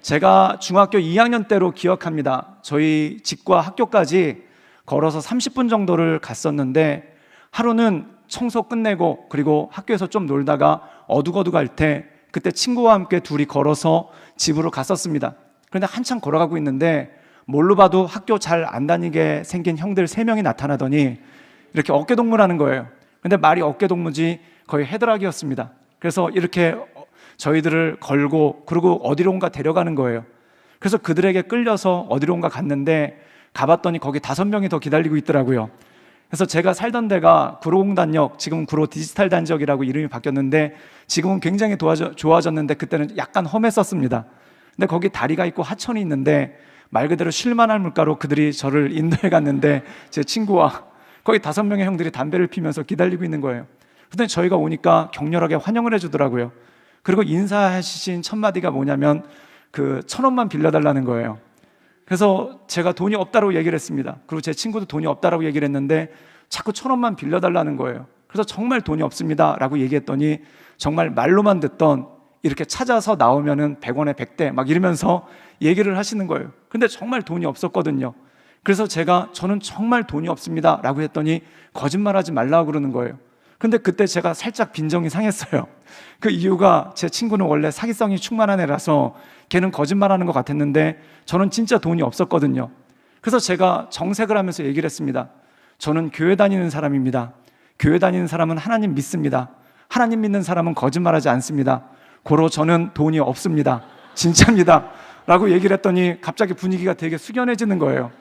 제가 중학교 2학년 때로 기억합니다. 저희 집과 학교까지 걸어서 30분 정도를 갔었는데, 하루는 청소 끝내고 그리고 학교에서 좀 놀다가 어둑어둑할 때 그때 친구와 함께 둘이 걸어서 집으로 갔었습니다. 그런데 한참 걸어가고 있는데 뭘로 봐도 학교 잘 안 다니게 생긴 형들 3명이 나타나더니 이렇게 어깨동무를 하는 거예요. 근데 말이 어깨동무지 거의 헤드락이었습니다. 그래서 이렇게 저희들을 걸고 그리고 어디론가 데려가는 거예요. 그래서 그들에게 끌려서 어디론가 갔는데, 가봤더니 거기 5명이 더 기다리고 있더라고요. 그래서 제가 살던 데가 구로공단역, 지금은 구로 디지털 단지역이라고 이름이 바뀌었는데, 지금은 굉장히 좋아졌는데 그때는 약간 험했었습니다. 근데 거기 다리가 있고 하천이 있는데 말 그대로 쉴만할 물가로 그들이 저를 인도해 갔는데, 제 친구와 거기 5명의 형들이 담배를 피면서 기다리고 있는 거예요. 그런데 저희가 오니까 격렬하게 환영을 해주더라고요. 그리고 인사하신 첫 마디가 뭐냐면 1,000원만 빌려달라는 거예요. 그래서 제가 돈이 없다고 얘기를 했습니다. 그리고 제 친구도 돈이 없다고 얘기를 했는데 자꾸 1,000원만 빌려달라는 거예요. 그래서 정말 돈이 없습니다 라고 얘기했더니, 정말 말로만 듣던 이렇게 찾아서 나오면은 100원에 100대 막 이러면서 얘기를 하시는 거예요. 근데 정말 돈이 없었거든요. 그래서 저는 정말 돈이 없습니다 라고 했더니 거짓말하지 말라고 그러는 거예요. 근데 그때 제가 살짝 빈정이 상했어요. 그 이유가 제 친구는 원래 사기성이 충만한 애라서 걔는 거짓말하는 것 같았는데 저는 진짜 돈이 없었거든요. 그래서 제가 정색을 하면서 얘기를 했습니다. 저는 교회 다니는 사람입니다. 교회 다니는 사람은 하나님 믿습니다. 하나님 믿는 사람은 거짓말하지 않습니다. 고로 저는 돈이 없습니다. 진짜입니다 라고 얘기를 했더니 갑자기 분위기가 되게 숙연해지는 거예요.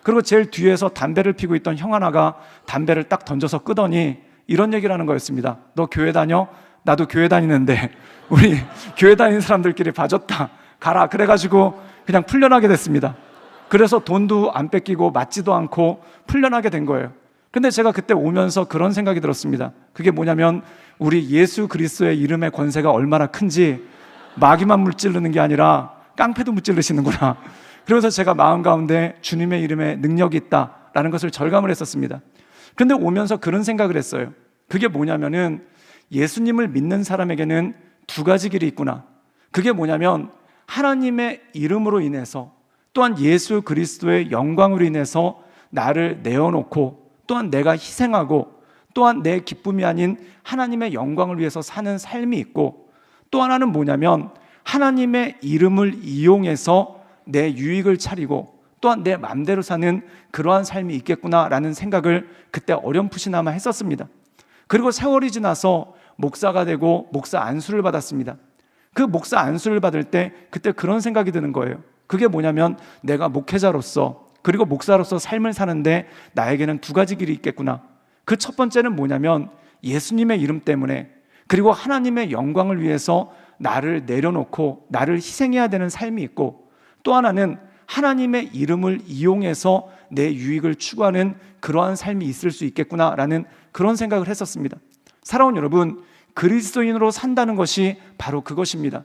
그리고 제일 뒤에서 담배를 피고 있던 형 하나가 담배를 딱 던져서 끄더니 이런 얘기를 하는 거였습니다. 너 교회 다녀? 나도 교회 다니는데 우리 교회 다니는 사람들끼리 봐줬다, 가라. 그래가지고 그냥 풀려나게 됐습니다. 그래서 돈도 안 뺏기고 맞지도 않고 풀려나게 된 거예요. 근데 제가 그때 오면서 그런 생각이 들었습니다. 그게 뭐냐면, 우리 예수 그리스도의 이름의 권세가 얼마나 큰지 마귀만 물찌르는 게 아니라 깡패도 물찌르시는구나. 그래서 제가 마음 가운데 주님의 이름에 능력이 있다라는 것을 절감을 했었습니다. 근데 오면서 그런 생각을 했어요. 그게 뭐냐면은, 예수님을 믿는 사람에게는 2가지 길이 있구나. 그게 뭐냐면, 하나님의 이름으로 인해서, 또한 예수 그리스도의 영광으로 인해서 나를 내어놓고, 또한 내가 희생하고, 또한 내 기쁨이 아닌 하나님의 영광을 위해서 사는 삶이 있고, 또 하나는 뭐냐면, 하나님의 이름을 이용해서 내 유익을 차리고 또한 내 마음대로 사는 그러한 삶이 있겠구나라는 생각을 그때 어렴풋이나마 했었습니다. 그리고 세월이 지나서 목사가 되고 목사 안수를 받았습니다. 그 목사 안수를 받을 때 그때 그런 생각이 드는 거예요. 그게 뭐냐면, 내가 목회자로서 그리고 목사로서 삶을 사는데 나에게는 2가지 길이 있겠구나. 그 첫 번째는 뭐냐면, 예수님의 이름 때문에 그리고 하나님의 영광을 위해서 나를 내려놓고 나를 희생해야 되는 삶이 있고, 또 하나는 하나님의 이름을 이용해서 내 유익을 추구하는 그러한 삶이 있을 수 있겠구나라는 그런 생각을 했었습니다. 사랑하는 여러분, 그리스도인으로 산다는 것이 바로 그것입니다.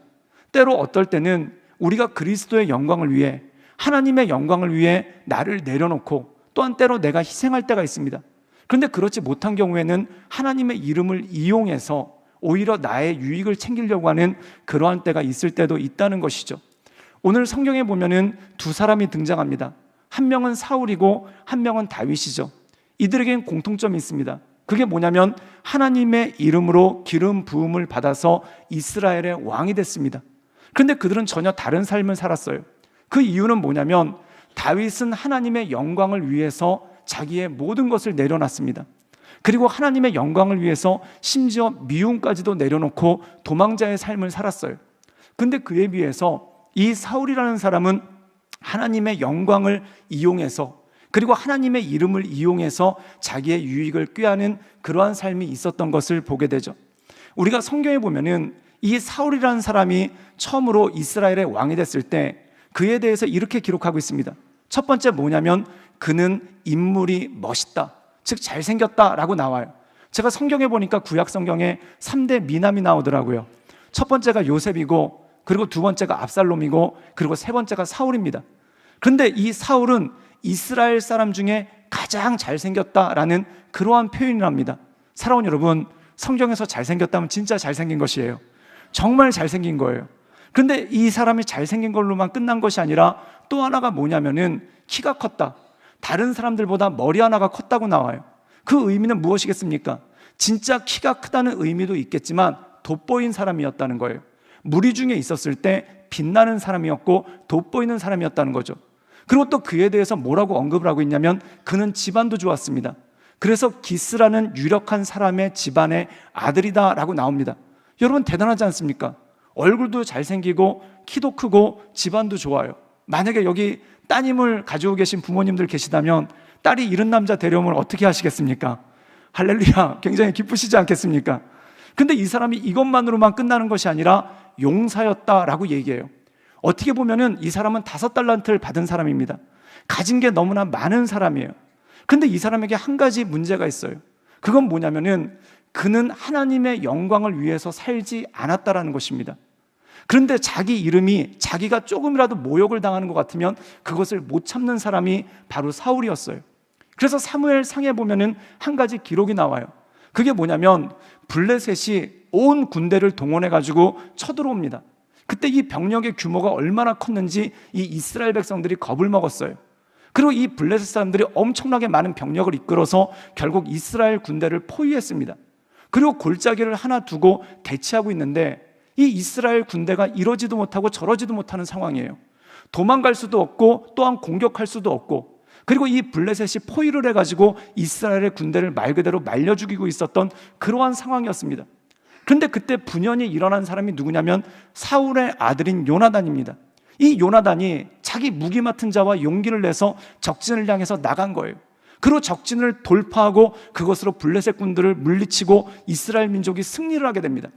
때로 어떨 때는 우리가 그리스도의 영광을 위해, 하나님의 영광을 위해 나를 내려놓고 또한 때로 내가 희생할 때가 있습니다. 그런데 그렇지 못한 경우에는 하나님의 이름을 이용해서 오히려 나의 유익을 챙기려고 하는 그러한 때가 있을 때도 있다는 것이죠. 오늘 성경에 보면은 2사람이 등장합니다. 한 명은 사울이고 한 명은 다윗이죠. 이들에겐 공통점이 있습니다. 그게 뭐냐면, 하나님의 이름으로 기름 부음을 받아서 이스라엘의 왕이 됐습니다. 그런데 그들은 전혀 다른 삶을 살았어요. 그 이유는 뭐냐면, 다윗은 하나님의 영광을 위해서 자기의 모든 것을 내려놨습니다. 그리고 하나님의 영광을 위해서 심지어 미움까지도 내려놓고 도망자의 삶을 살았어요. 근데 그에 비해서 이 사울이라는 사람은 하나님의 영광을 이용해서 그리고 하나님의 이름을 이용해서 자기의 유익을 꾀하는 그러한 삶이 있었던 것을 보게 되죠. 우리가 성경에 보면은 이 사울이라는 사람이 처음으로 이스라엘의 왕이 됐을 때 그에 대해서 이렇게 기록하고 있습니다. 첫 번째 뭐냐면, 그는 인물이 멋있다, 즉 잘생겼다라고 나와요. 제가 성경에 보니까 구약 성경에 3대 미남이 나오더라고요. 첫 번째가 요셉이고, 그리고 2번째가 압살롬이고, 그리고 3번째가 사울입니다. 그런데 이 사울은 이스라엘 사람 중에 가장 잘생겼다라는 그러한 표현을 합니다. 사랑하는 여러분, 성경에서 잘생겼다면 진짜 잘생긴 것이에요. 정말 잘생긴 거예요. 그런데 이 사람이 잘생긴 걸로만 끝난 것이 아니라 또 하나가 뭐냐면은 키가 컸다. 다른 사람들보다 머리 하나가 컸다고 나와요. 그 의미는 무엇이겠습니까? 진짜 키가 크다는 의미도 있겠지만 돋보인 사람이었다는 거예요. 무리 중에 있었을 때 빛나는 사람이었고 돋보이는 사람이었다는 거죠. 그리고 또 그에 대해서 뭐라고 언급을 하고 있냐면 그는 집안도 좋았습니다. 그래서 기스라는 유력한 사람의 집안의 아들이다 라고 나옵니다. 여러분 대단하지 않습니까? 얼굴도 잘생기고 키도 크고 집안도 좋아요. 만약에 여기 따님을 가지고 계신 부모님들 계시다면 딸이 이런 남자 데려오면 어떻게 하시겠습니까? 할렐루야, 굉장히 기쁘시지 않겠습니까? 근데 이 사람이 이것만으로만 끝나는 것이 아니라 용사였다라고 얘기해요. 어떻게 보면은 이 사람은 5달란트를 받은 사람입니다. 가진 게 너무나 많은 사람이에요. 근데 이 사람에게 한 가지 문제가 있어요. 그건 뭐냐면은 그는 하나님의 영광을 위해서 살지 않았다라는 것입니다. 그런데 자기 이름이 자기가 조금이라도 모욕을 당하는 것 같으면 그것을 못 참는 사람이 바로 사울이었어요. 그래서 사무엘상에 보면은 한 가지 기록이 나와요. 그게 뭐냐면 블레셋이 온 군대를 동원해가지고 쳐들어옵니다. 그때 이 병력의 규모가 얼마나 컸는지 이 이스라엘 백성들이 겁을 먹었어요. 그리고 이 블레셋 사람들이 엄청나게 많은 병력을 이끌어서 결국 이스라엘 군대를 포위했습니다. 그리고 골짜기를 하나 두고 대치하고 있는데 이 이스라엘 군대가 이러지도 못하고 저러지도 못하는 상황이에요. 도망갈 수도 없고 또한 공격할 수도 없고, 그리고 이 블레셋이 포위를 해가지고 이스라엘의 군대를 말 그대로 말려 죽이고 있었던 그러한 상황이었습니다. 그런데 그때 분연히 일어난 사람이 누구냐면 사울의 아들인 요나단입니다. 이 요나단이 자기 무기 맡은 자와 용기를 내서 적진을 향해서 나간 거예요. 그리고 적진을 돌파하고 그것으로 블레셋 군들을 물리치고 이스라엘 민족이 승리를 하게 됩니다.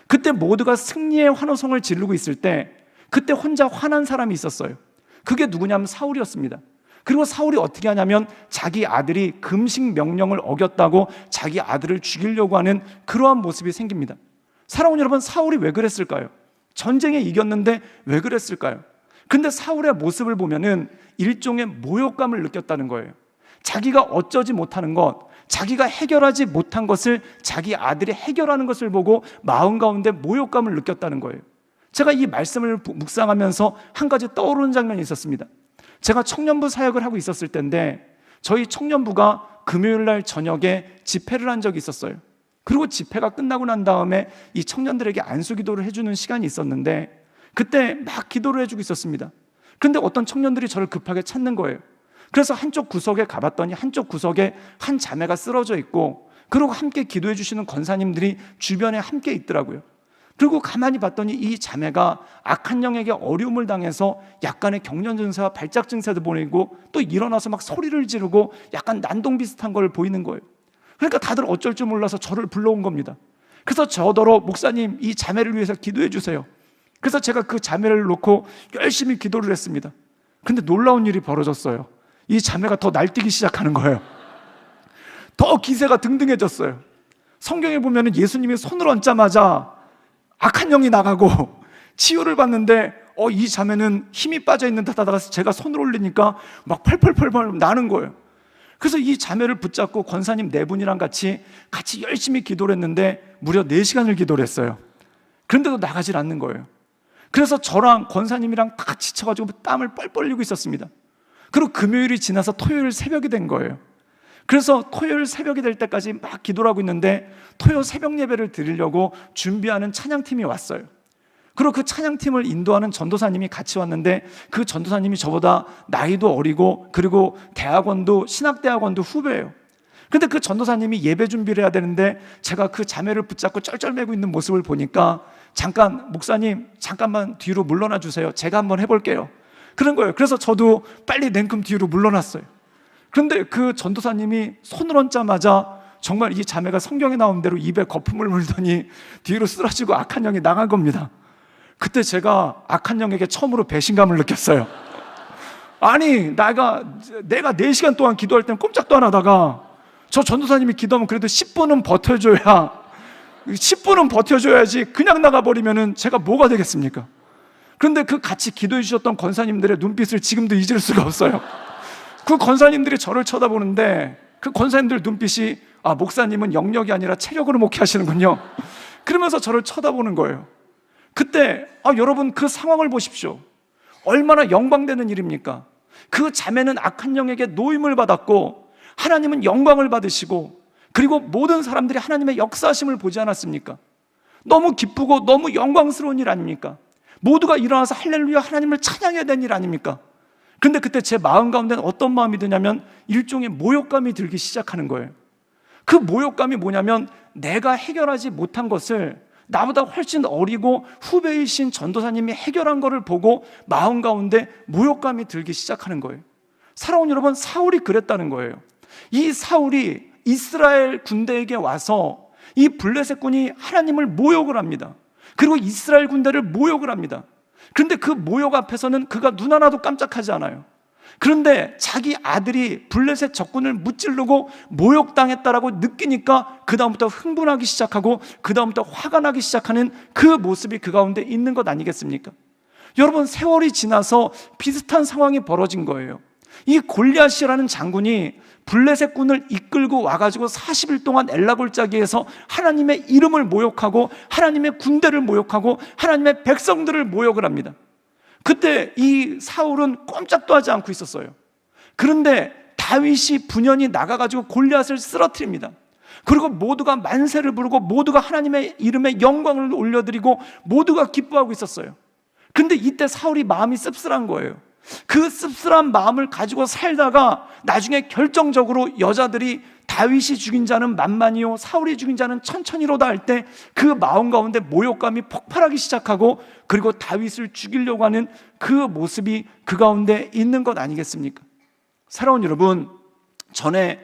그때 모두가 승리의 환호성을 지르고 있을 때 그때 혼자 화난 사람이 있었어요. 그게 누구냐면 사울이었습니다. 그리고 사울이 어떻게 하냐면 자기 아들이 금식 명령을 어겼다고 자기 아들을 죽이려고 하는 그러한 모습이 생깁니다. 사랑하는 여러분, 사울이 왜 그랬을까요? 전쟁에 이겼는데 왜 그랬을까요? 근데 사울의 모습을 보면은 일종의 모욕감을 느꼈다는 거예요. 자기가 어쩌지 못하는 것, 자기가 해결하지 못한 것을 자기 아들이 해결하는 것을 보고 마음 가운데 모욕감을 느꼈다는 거예요. 제가 이 말씀을 묵상하면서 한 가지 떠오르는 장면이 있었습니다. 제가 청년부 사역을 하고 있었을 때인데 저희 청년부가 금요일 날 저녁에 집회를 한 적이 있었어요. 그리고 집회가 끝나고 난 다음에 이 청년들에게 안수 기도를 해주는 시간이 있었는데 그때 막 기도를 해주고 있었습니다. 그런데 어떤 청년들이 저를 급하게 찾는 거예요. 그래서 한쪽 구석에 가봤더니 한쪽 구석에 한 자매가 쓰러져 있고, 그리고 함께 기도해 주시는 권사님들이 주변에 함께 있더라고요. 그리고 가만히 봤더니 이 자매가 악한 영에게 어려움을 당해서 약간의 경련 증세와 발작 증세도 보이고 또 일어나서 막 소리를 지르고 약간 난동 비슷한 걸 보이는 거예요. 그러니까 다들 어쩔 줄 몰라서 저를 불러온 겁니다. 그래서 저더러 목사님 이 자매를 위해서 기도해 주세요. 그래서 제가 그 자매를 놓고 열심히 기도를 했습니다. 근데 놀라운 일이 벌어졌어요. 이 자매가 더 날뛰기 시작하는 거예요. 더 기세가 등등해졌어요. 성경에 보면 예수님이 손을 얹자마자 악한 영이 나가고 치유를 받는데 이 자매는 힘이 빠져있는 듯 하다가 제가 손을 올리니까 막 펄펄펄펄 나는 거예요. 그래서 이 자매를 붙잡고 권사님 4분이랑 같이 열심히 기도를 했는데 무려 4시간을 기도를 했어요. 그런데도 나가질 않는 거예요. 그래서 저랑 권사님이랑 다 지쳐가지고 땀을 뻘뻘 흘리고 있었습니다. 그리고 금요일이 지나서 토요일 새벽이 된 거예요. 그래서 토요일 새벽이 될 때까지 막 기도를 하고 있는데 토요 새벽 예배를 드리려고 준비하는 찬양팀이 왔어요. 그리고 그 찬양팀을 인도하는 전도사님이 같이 왔는데 그 전도사님이 저보다 나이도 어리고 그리고 대학원도 신학대학원도 후배예요. 근데 그 전도사님이 예배 준비를 해야 되는데 제가 그 자매를 붙잡고 쩔쩔매고 있는 모습을 보니까 잠깐 목사님 잠깐만 뒤로 물러나 주세요. 제가 한번 해볼게요. 그런 거예요. 그래서 저도 빨리 냉큼 뒤로 물러났어요. 그런데 그 전도사님이 손을 얹자마자 정말 이 자매가 성경에 나온 대로 입에 거품을 물더니 뒤로 쓰러지고 악한 영이 나간 겁니다. 그때 제가 악한 영에게 처음으로 배신감을 느꼈어요. 아니 내가 4시간 동안 기도할 때는 꼼짝도 안 하다가 저 전도사님이 기도하면 그래도 10분은 버텨줘야지 그냥 나가버리면 제가 뭐가 되겠습니까? 그런데 그 같이 기도해 주셨던 권사님들의 눈빛을 지금도 잊을 수가 없어요. 그 권사님들이 저를 쳐다보는데 그 권사님들 눈빛이 목사님은 영역이 아니라 체력으로 목회하시는군요. 그러면서 저를 쳐다보는 거예요. 그때 여러분 그 상황을 보십시오. 얼마나 영광되는 일입니까? 그 자매는 악한 영에게 노임을 받았고 하나님은 영광을 받으시고, 그리고 모든 사람들이 하나님의 역사하심을 보지 않았습니까? 너무 기쁘고 너무 영광스러운 일 아닙니까? 모두가 일어나서 할렐루야 하나님을 찬양해야 되는 일 아닙니까? 근데 그때 제 마음 가운데는 어떤 마음이 드냐면 일종의 모욕감이 들기 시작하는 거예요. 그 모욕감이 뭐냐면 내가 해결하지 못한 것을 나보다 훨씬 어리고 후배이신 전도사님이 해결한 것을 보고 마음 가운데 모욕감이 들기 시작하는 거예요. 사랑하는 여러분, 사울이 그랬다는 거예요. 이 사울이 이스라엘 군대에게 와서 이 블레셋 군이 하나님을 모욕을 합니다. 그리고 이스라엘 군대를 모욕을 합니다. 그런데 그 모욕 앞에서는 그가 눈 하나도 깜짝하지 않아요. 그런데 자기 아들이 블레셋 적군을 무찌르고 모욕당했다라고 느끼니까 그 다음부터 흥분하기 시작하고 그 다음부터 화가 나기 시작하는 그 모습이 그 가운데 있는 것 아니겠습니까? 여러분, 세월이 지나서 비슷한 상황이 벌어진 거예요. 이 골리앗이라는 장군이 블레셋 군을 이끌고 와가지고 40일 동안 엘라골짜기에서 하나님의 이름을 모욕하고 하나님의 군대를 모욕하고 하나님의 백성들을 모욕을 합니다. 그때 이 사울은 꼼짝도 하지 않고 있었어요. 그런데 다윗이 분연히 나가가지고 골리앗을 쓰러뜨립니다. 그리고 모두가 만세를 부르고 모두가 하나님의 이름에 영광을 올려드리고 모두가 기뻐하고 있었어요. 그런데 이때 사울이 마음이 씁쓸한 거예요. 그 씁쓸한 마음을 가지고 살다가 나중에 결정적으로 여자들이 다윗이 죽인 자는 만만이요 사울이 죽인 자는 천천히로다 할 때 그 마음 가운데 모욕감이 폭발하기 시작하고 그리고 다윗을 죽이려고 하는 그 모습이 그 가운데 있는 것 아니겠습니까? 사랑하는 여러분, 전에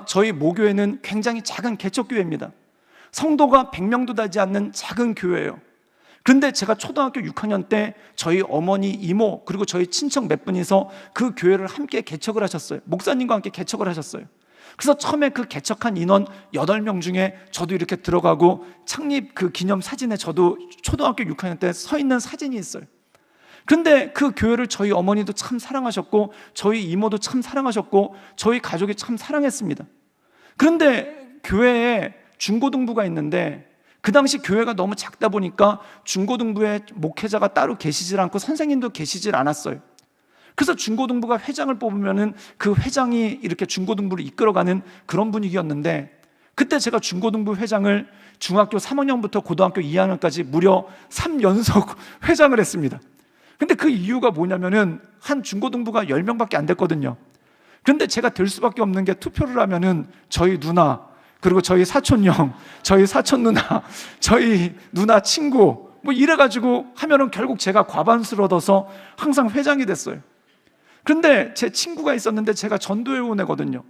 저희 모교회는 굉장히 작은 개척교회입니다. 성도가 100명도 되지 않는 작은 교회예요. 그런데 제가 초등학교 6학년 때 저희 어머니, 이모, 그리고 저희 친척 몇 분이서 그 교회를 함께 개척을 하셨어요. 목사님과 함께 개척을 하셨어요. 그래서 처음에 그 개척한 인원 8명 중에 저도 이렇게 들어가고 창립 그 기념 사진에 저도 초등학교 6학년 때 서 있는 사진이 있어요. 그런데 그 교회를 저희 어머니도 참 사랑하셨고 저희 이모도 참 사랑하셨고 저희 가족이 참 사랑했습니다. 그런데 교회에 중고등부가 있는데 그 당시 교회가 너무 작다 보니까 중고등부에 목회자가 따로 계시질 않고 선생님도 계시질 않았어요. 그래서 중고등부가 회장을 뽑으면은 그 회장이 이렇게 중고등부를 이끌어가는 그런 분위기였는데 그때 제가 중고등부 회장을 중학교 3학년부터 고등학교 2학년까지 무려 3연속 회장을 했습니다. 근데 그 이유가 뭐냐면은 한 중고등부가 10명밖에 안 됐거든요. 그런데 제가 될 수밖에 없는 게 투표를 하면은 저희 누나, 그리고 저희 사촌형, 저희 사촌 누나, 저희 누나 친구 뭐 이래가지고 하면은 결국 제가 과반수를 얻어서 항상 회장이 됐어요. 그런데 제 친구가 있었는데 제가 전도회 온 애거든요.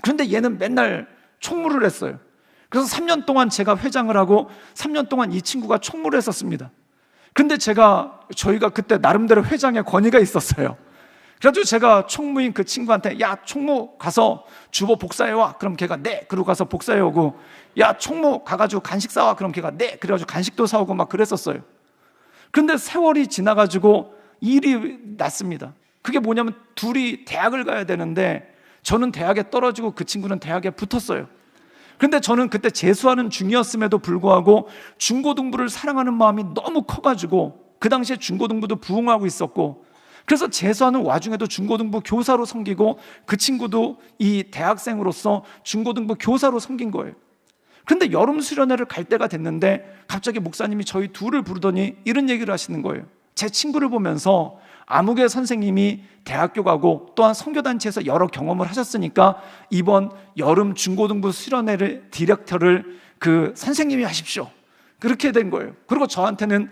그런데 얘는 맨날 총무를 했어요. 그래서 3년 동안 제가 회장을 하고 3년 동안 이 친구가 총무를 했었습니다. 근데 저희가 그때 나름대로 회장의 권위가 있었어요. 그래가지고 제가 총무인 그 친구한테 야 총무 가서 주보 복사해와. 그럼 걔가 네. 그러고 가서 복사해오고 야 총무 가가지고 간식 사와. 그럼 걔가 네. 그래가지고 간식도 사오고 막 그랬었어요. 그런데 세월이 지나가지고 일이 났습니다. 그게 뭐냐면 둘이 대학을 가야 되는데 저는 대학에 떨어지고 그 친구는 대학에 붙었어요. 그런데 저는 그때 재수하는 중이었음에도 불구하고 중고등부를 사랑하는 마음이 너무 커가지고 그 당시에 중고등부도 부흥하고 있었고 그래서 재수하는 와중에도 중고등부 교사로 섬기고 그 친구도 이 대학생으로서 중고등부 교사로 섬긴 거예요. 그런데 여름 수련회를 갈 때가 됐는데 갑자기 목사님이 저희 둘을 부르더니 이런 얘기를 하시는 거예요. 제 친구를 보면서 아무개 선생님이 대학교 가고 또한 선교단체에서 여러 경험을 하셨으니까 이번 여름 중고등부 수련회를 디렉터를 그 선생님이 하십시오. 그렇게 된 거예요. 그리고 저한테는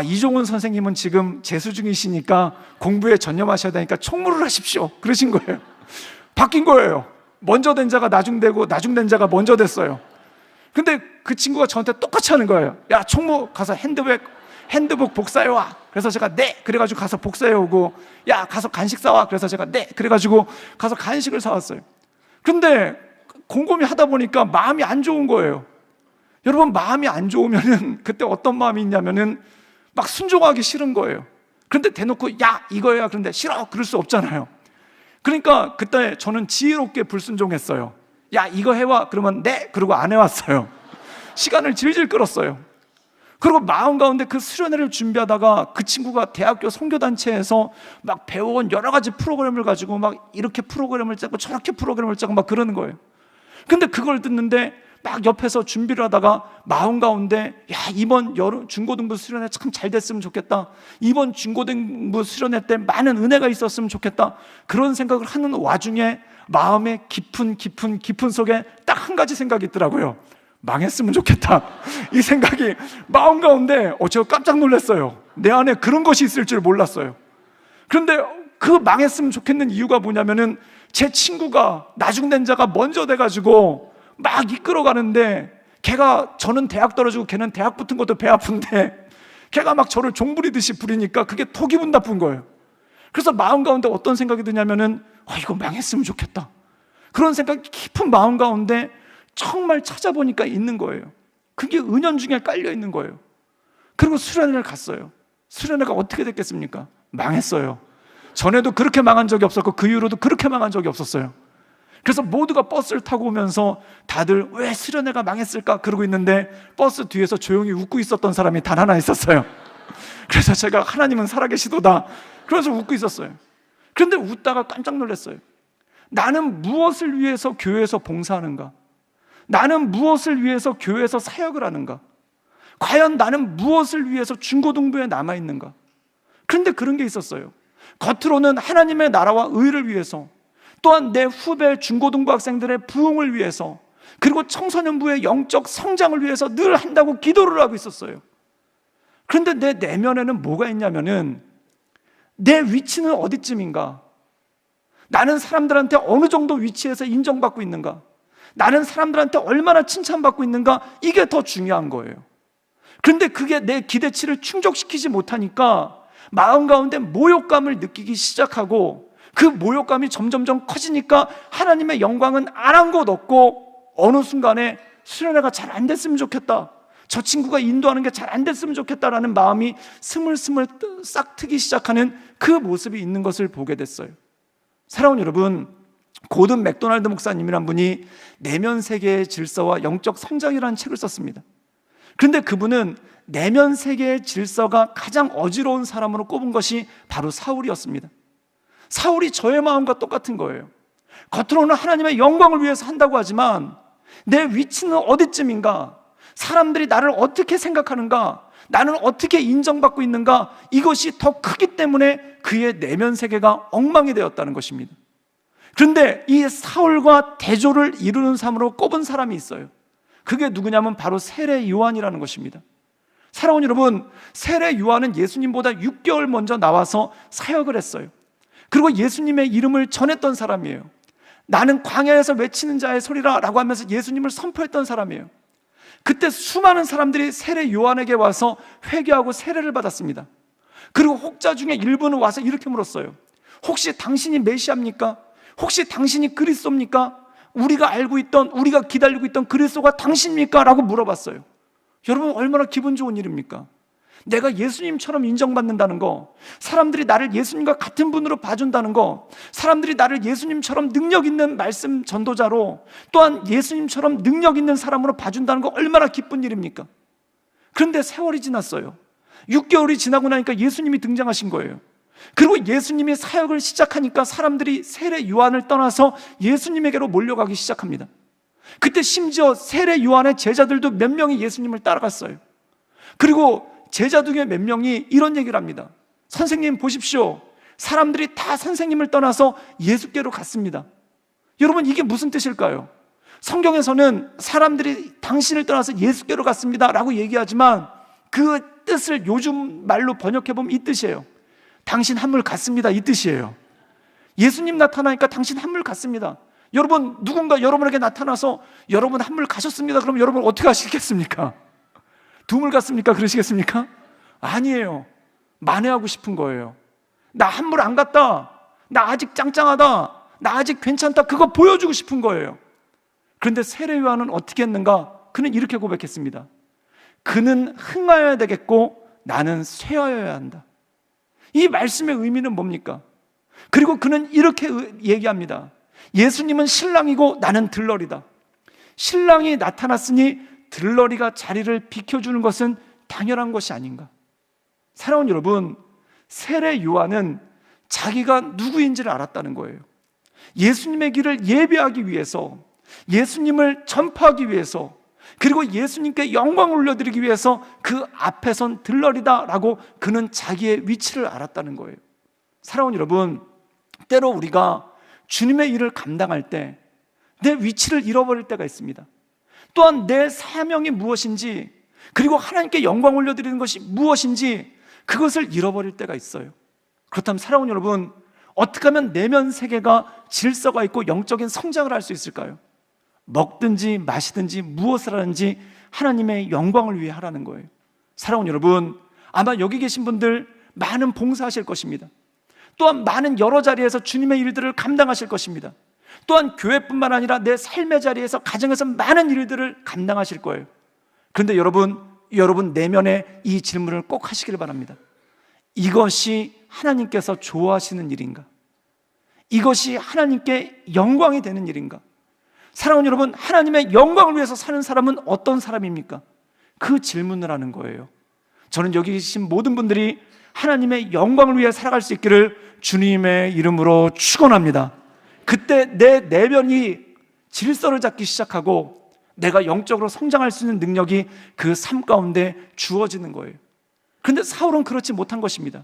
이종훈 선생님은 지금 재수 중이시니까 공부에 전념하셔야 되니까 총무를 하십시오. 그러신 거예요. 바뀐 거예요. 먼저 된 자가 나중 되고 나중 된 자가 먼저 됐어요. 근데 그 친구가 저한테 똑같이 하는 거예요. 야 총무 가서 핸드북 복사해와. 그래서 제가 네. 그래가지고 가서 복사해오고 야 가서 간식 사와. 그래서 제가 네. 그래가지고 가서 간식을 사왔어요. 근데 곰곰이 하다 보니까 마음이 안 좋은 거예요. 여러분 마음이 안 좋으면은 그때 어떤 마음이 있냐면은 막 순종하기 싫은 거예요. 그런데 대놓고 야 이거야 그런데 싫어 그럴 수 없잖아요. 그러니까 그때 저는 지혜롭게 불순종했어요. 야 이거 해와 그러면 네 그러고 안 해왔어요. 시간을 질질 끌었어요. 그리고 마음 가운데 그 수련회를 준비하다가 그 친구가 대학교 선교단체에서 막 배워온 여러 가지 프로그램을 가지고 막 이렇게 프로그램을 짜고 저렇게 프로그램을 짜고 막 그러는 거예요. 근데 그걸 듣는데 막 옆에서 준비를 하다가 마음 가운데, 야, 이번 중고등부 수련회 참 잘 됐으면 좋겠다, 이번 중고등부 수련회 때 많은 은혜가 있었으면 좋겠다, 그런 생각을 하는 와중에 마음의 깊은 속에 딱 한 가지 생각이 있더라고요. 망했으면 좋겠다. 이 생각이 마음 가운데 제가 깜짝 놀랐어요. 내 안에 그런 것이 있을 줄 몰랐어요. 그런데 그 망했으면 좋겠는 이유가 뭐냐면은 제 친구가 나중된 자가 먼저 돼가지고 막 이끌어가는데, 저는 대학 떨어지고 걔는 대학 붙은 것도 배 아픈데 걔가 막 저를 종부리듯이 부리니까 그게 더 기분 나쁜 거예요. 그래서 마음 가운데 어떤 생각이 드냐면은 이거 망했으면 좋겠다, 그런 생각이 깊은 마음 가운데 정말 찾아보니까 있는 거예요. 그게 은연중에 깔려 있는 거예요. 그리고 수련회를 갔어요. 수련회가 어떻게 됐겠습니까? 망했어요. 전에도 그렇게 망한 적이 없었고 그 이후로도 그렇게 망한 적이 없었어요. 그래서 모두가 버스를 타고 오면서 다들 왜 수련회가 망했을까 그러고 있는데, 버스 뒤에서 조용히 웃고 있었던 사람이 단 하나 있었어요. 그래서 제가 하나님은 살아계시도다, 그래서 웃고 있었어요. 그런데 웃다가 깜짝 놀랐어요. 나는 무엇을 위해서 교회에서 봉사하는가? 나는 무엇을 위해서 교회에서 사역을 하는가? 과연 나는 무엇을 위해서 중고등부에 남아있는가? 그런데 그런 게 있었어요. 겉으로는 하나님의 나라와 의를 위해서, 또한 내 후배 중고등부 학생들의 부흥을 위해서, 그리고 청소년부의 영적 성장을 위해서 늘 한다고 기도를 하고 있었어요. 그런데 내 내면에는 뭐가 있냐면은, 내 위치는 어디쯤인가? 나는 사람들한테 어느 정도 위치에서 인정받고 있는가? 나는 사람들한테 얼마나 칭찬받고 있는가? 이게 더 중요한 거예요. 그런데 그게 내 기대치를 충족시키지 못하니까 마음 가운데 모욕감을 느끼기 시작하고, 그 모욕감이 점점점 커지니까 하나님의 영광은 안 한 곳 없고, 어느 순간에 수련회가 잘 안 됐으면 좋겠다, 저 친구가 인도하는 게 잘 안 됐으면 좋겠다라는 마음이 스물스물 싹 트기 시작하는 그 모습이 있는 것을 보게 됐어요. 사랑하는 여러분, 고든 맥도날드 목사님이란 분이 내면 세계의 질서와 영적 성장이라는 책을 썼습니다. 그런데 그분은 내면 세계의 질서가 가장 어지러운 사람으로 꼽은 것이 바로 사울이었습니다. 사울이 저의 마음과 똑같은 거예요. 겉으로는 하나님의 영광을 위해서 한다고 하지만 내 위치는 어디쯤인가? 사람들이 나를 어떻게 생각하는가? 나는 어떻게 인정받고 있는가? 이것이 더 크기 때문에 그의 내면 세계가 엉망이 되었다는 것입니다. 그런데 이 사울과 대조를 이루는 사람으로 꼽은 사람이 있어요. 그게 누구냐면 바로 세례 요한이라는 것입니다. 사랑하는 여러분, 세례 요한은 예수님보다 6개월 먼저 나와서 사역을 했어요. 그리고 예수님의 이름을 전했던 사람이에요. 나는 광야에서 외치는 자의 소리라 라고 하면서 예수님을 선포했던 사람이에요. 그때 수많은 사람들이 세례 요한에게 와서 회개하고 세례를 받았습니다. 그리고 혹자 중에 일부는 와서 이렇게 물었어요. 혹시 당신이 메시아입니까? 혹시 당신이 그리스도입니까? 우리가 알고 있던, 우리가 기다리고 있던 그리스도가 당신입니까? 라고 물어봤어요. 여러분, 얼마나 기분 좋은 일입니까? 내가 예수님처럼 인정받는다는 거, 사람들이 나를 예수님과 같은 분으로 봐준다는 거, 사람들이 나를 예수님처럼 능력 있는 말씀 전도자로, 또한 예수님처럼 능력 있는 사람으로 봐준다는 거 얼마나 기쁜 일입니까? 그런데 세월이 지났어요. 6개월이 지나고 나니까 예수님이 등장하신 거예요. 그리고 예수님이 사역을 시작하니까 사람들이 세례 요한을 떠나서 예수님에게로 몰려가기 시작합니다. 그때 심지어 세례 요한의 제자들도 몇 명이 예수님을 따라갔어요. 그리고 제자 중에 몇 명이 이런 얘기를 합니다. 선생님 보십시오, 사람들이 다 선생님을 떠나서 예수께로 갔습니다. 여러분, 이게 무슨 뜻일까요? 성경에서는 사람들이 당신을 떠나서 예수께로 갔습니다 라고 얘기하지만 그 뜻을 요즘 말로 번역해보면 이 뜻이에요. 당신 한물 갔습니다, 이 뜻이에요. 예수님 나타나니까 당신 한물 갔습니다. 여러분, 누군가 여러분에게 나타나서 여러분 한물 가셨습니다, 그럼 여러분 어떻게 하시겠습니까? 두물 갔습니까? 그러시겠습니까? 아니에요. 만회하고 싶은 거예요. 나 한물 안 갔다, 나 아직 짱짱하다, 나 아직 괜찮다, 그거 보여주고 싶은 거예요. 그런데 세례 요한은 어떻게 했는가? 그는 이렇게 고백했습니다. 그는 흥하여야 되겠고 나는 쇠하여야 한다. 이 말씀의 의미는 뭡니까? 그리고 그는 이렇게 얘기합니다. 예수님은 신랑이고 나는 들러리다. 신랑이 나타났으니 들러리가 자리를 비켜주는 것은 당연한 것이 아닌가? 사랑하는 여러분, 세례 요한은 자기가 누구인지를 알았다는 거예요. 예수님의 길을 예배하기 위해서, 예수님을 전파하기 위해서, 그리고 예수님께 영광을 올려드리기 위해서 그 앞에선 들러리다라고 그는 자기의 위치를 알았다는 거예요. 사랑하는 여러분, 때로 우리가 주님의 일을 감당할 때 내 위치를 잃어버릴 때가 있습니다. 또한 내 사명이 무엇인지, 그리고 하나님께 영광 올려드리는 것이 무엇인지 그것을 잃어버릴 때가 있어요. 그렇다면 사랑하는 여러분, 어떻게 하면 내면 세계가 질서가 있고 영적인 성장을 할 수 있을까요? 먹든지 마시든지 무엇을 하든지 하나님의 영광을 위해 하라는 거예요. 사랑하는 여러분, 아마 여기 계신 분들 많은 봉사하실 것입니다. 또한 많은 여러 자리에서 주님의 일들을 감당하실 것입니다. 또한 교회뿐만 아니라 내 삶의 자리에서, 가정에서 많은 일들을 감당하실 거예요. 그런데 여러분 내면에 이 질문을 꼭 하시길 바랍니다. 이것이 하나님께서 좋아하시는 일인가? 이것이 하나님께 영광이 되는 일인가? 사랑하는 여러분, 하나님의 영광을 위해서 사는 사람은 어떤 사람입니까? 그 질문을 하는 거예요. 저는 여기 계신 모든 분들이 하나님의 영광을 위해 살아갈 수 있기를 주님의 이름으로 축원합니다. 그때 내 내면이 질서를 잡기 시작하고 내가 영적으로 성장할 수 있는 능력이 그 삶 가운데 주어지는 거예요. 그런데 사울은 그렇지 못한 것입니다.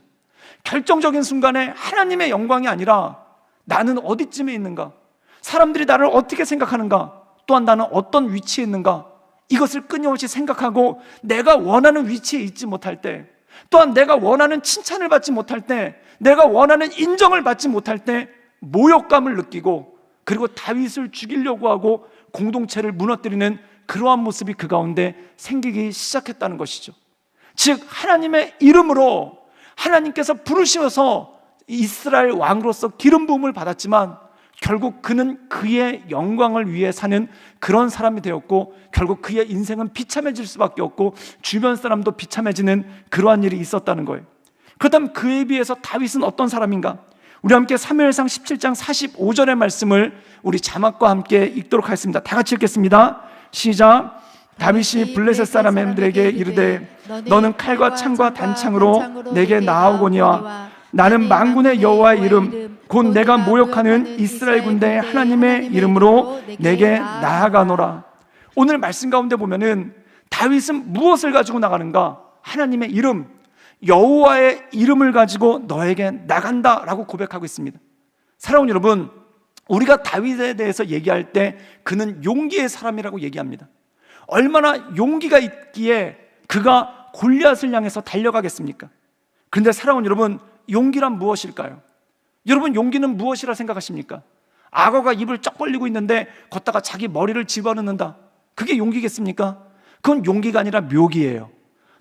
결정적인 순간에 하나님의 영광이 아니라 나는 어디쯤에 있는가, 사람들이 나를 어떻게 생각하는가, 또한 나는 어떤 위치에 있는가, 이것을 끊임없이 생각하고 내가 원하는 위치에 있지 못할 때, 또한 내가 원하는 칭찬을 받지 못할 때, 내가 원하는 인정을 받지 못할 때 모욕감을 느끼고, 그리고 다윗을 죽이려고 하고 공동체를 무너뜨리는 그러한 모습이 그 가운데 생기기 시작했다는 것이죠. 즉 하나님의 이름으로 하나님께서 부르셔서 이스라엘 왕으로서 기름 부음을 받았지만 결국 그는 그의 영광을 위해 사는 그런 사람이 되었고, 결국 그의 인생은 비참해질 수밖에 없고 주변 사람도 비참해지는 그러한 일이 있었다는 거예요. 그렇다면 그에 비해서 다윗은 어떤 사람인가? 우리 함께 사무엘상 17장 45절의 말씀을 우리 자막과 함께 읽도록 하겠습니다. 다 같이 읽겠습니다. 시작. 다윗이 블레셋 사람들에게 이르되 너는 칼과 창과 단창으로 내게 나아오거니와 나는 만군의 여호와의 이름 곧 내가 모욕하는 이스라엘 군대의 하나님의 이름으로 내게 나아가노라. 오늘 말씀 가운데 보면은 다윗은 무엇을 가지고 나가는가? 하나님의 이름, 여호와의 이름을 가지고 너에게 나간다라고 고백하고 있습니다. 사랑하는 여러분, 우리가 다윗에 대해서 얘기할 때 그는 용기의 사람이라고 얘기합니다. 얼마나 용기가 있기에 그가 골리앗을 향해서 달려가겠습니까? 그런데 사랑하는 여러분, 용기란 무엇일까요? 여러분, 용기는 무엇이라 생각하십니까? 악어가 입을 쩍 벌리고 있는데 걷다가 자기 머리를 집어넣는다, 그게 용기겠습니까? 그건 용기가 아니라 묘기예요.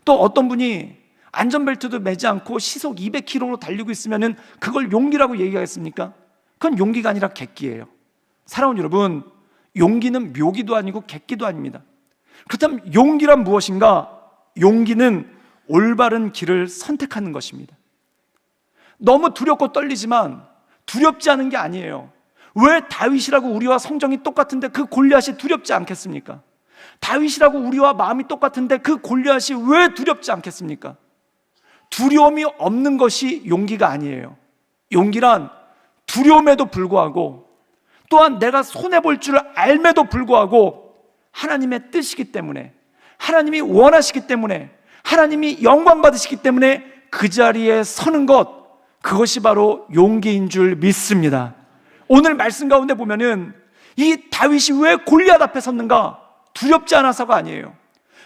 또 어떤 분이 안전벨트도 매지 않고 시속 200km로 달리고 있으면 그걸 용기라고 얘기하겠습니까? 그건 용기가 아니라 객기예요. 사랑하는 여러분, 용기는 묘기도 아니고 객기도 아닙니다. 그렇다면 용기란 무엇인가? 용기는 올바른 길을 선택하는 것입니다. 너무 두렵고 떨리지만 두렵지 않은 게 아니에요. 왜 다윗이라고 우리와 성정이 똑같은데 그 골리앗이 두렵지 않겠습니까? 다윗이라고 우리와 마음이 똑같은데 그 골리앗이 왜 두렵지 않겠습니까? 두려움이 없는 것이 용기가 아니에요. 용기란 두려움에도 불구하고, 또한 내가 손해볼 줄 알매도 불구하고 하나님의 뜻이기 때문에, 하나님이 원하시기 때문에, 하나님이 영광 받으시기 때문에 그 자리에 서는 것, 그것이 바로 용기인 줄 믿습니다. 오늘 말씀 가운데 보면은 이 다윗이 왜 골리앗 앞에 섰는가? 두렵지 않아서가 아니에요.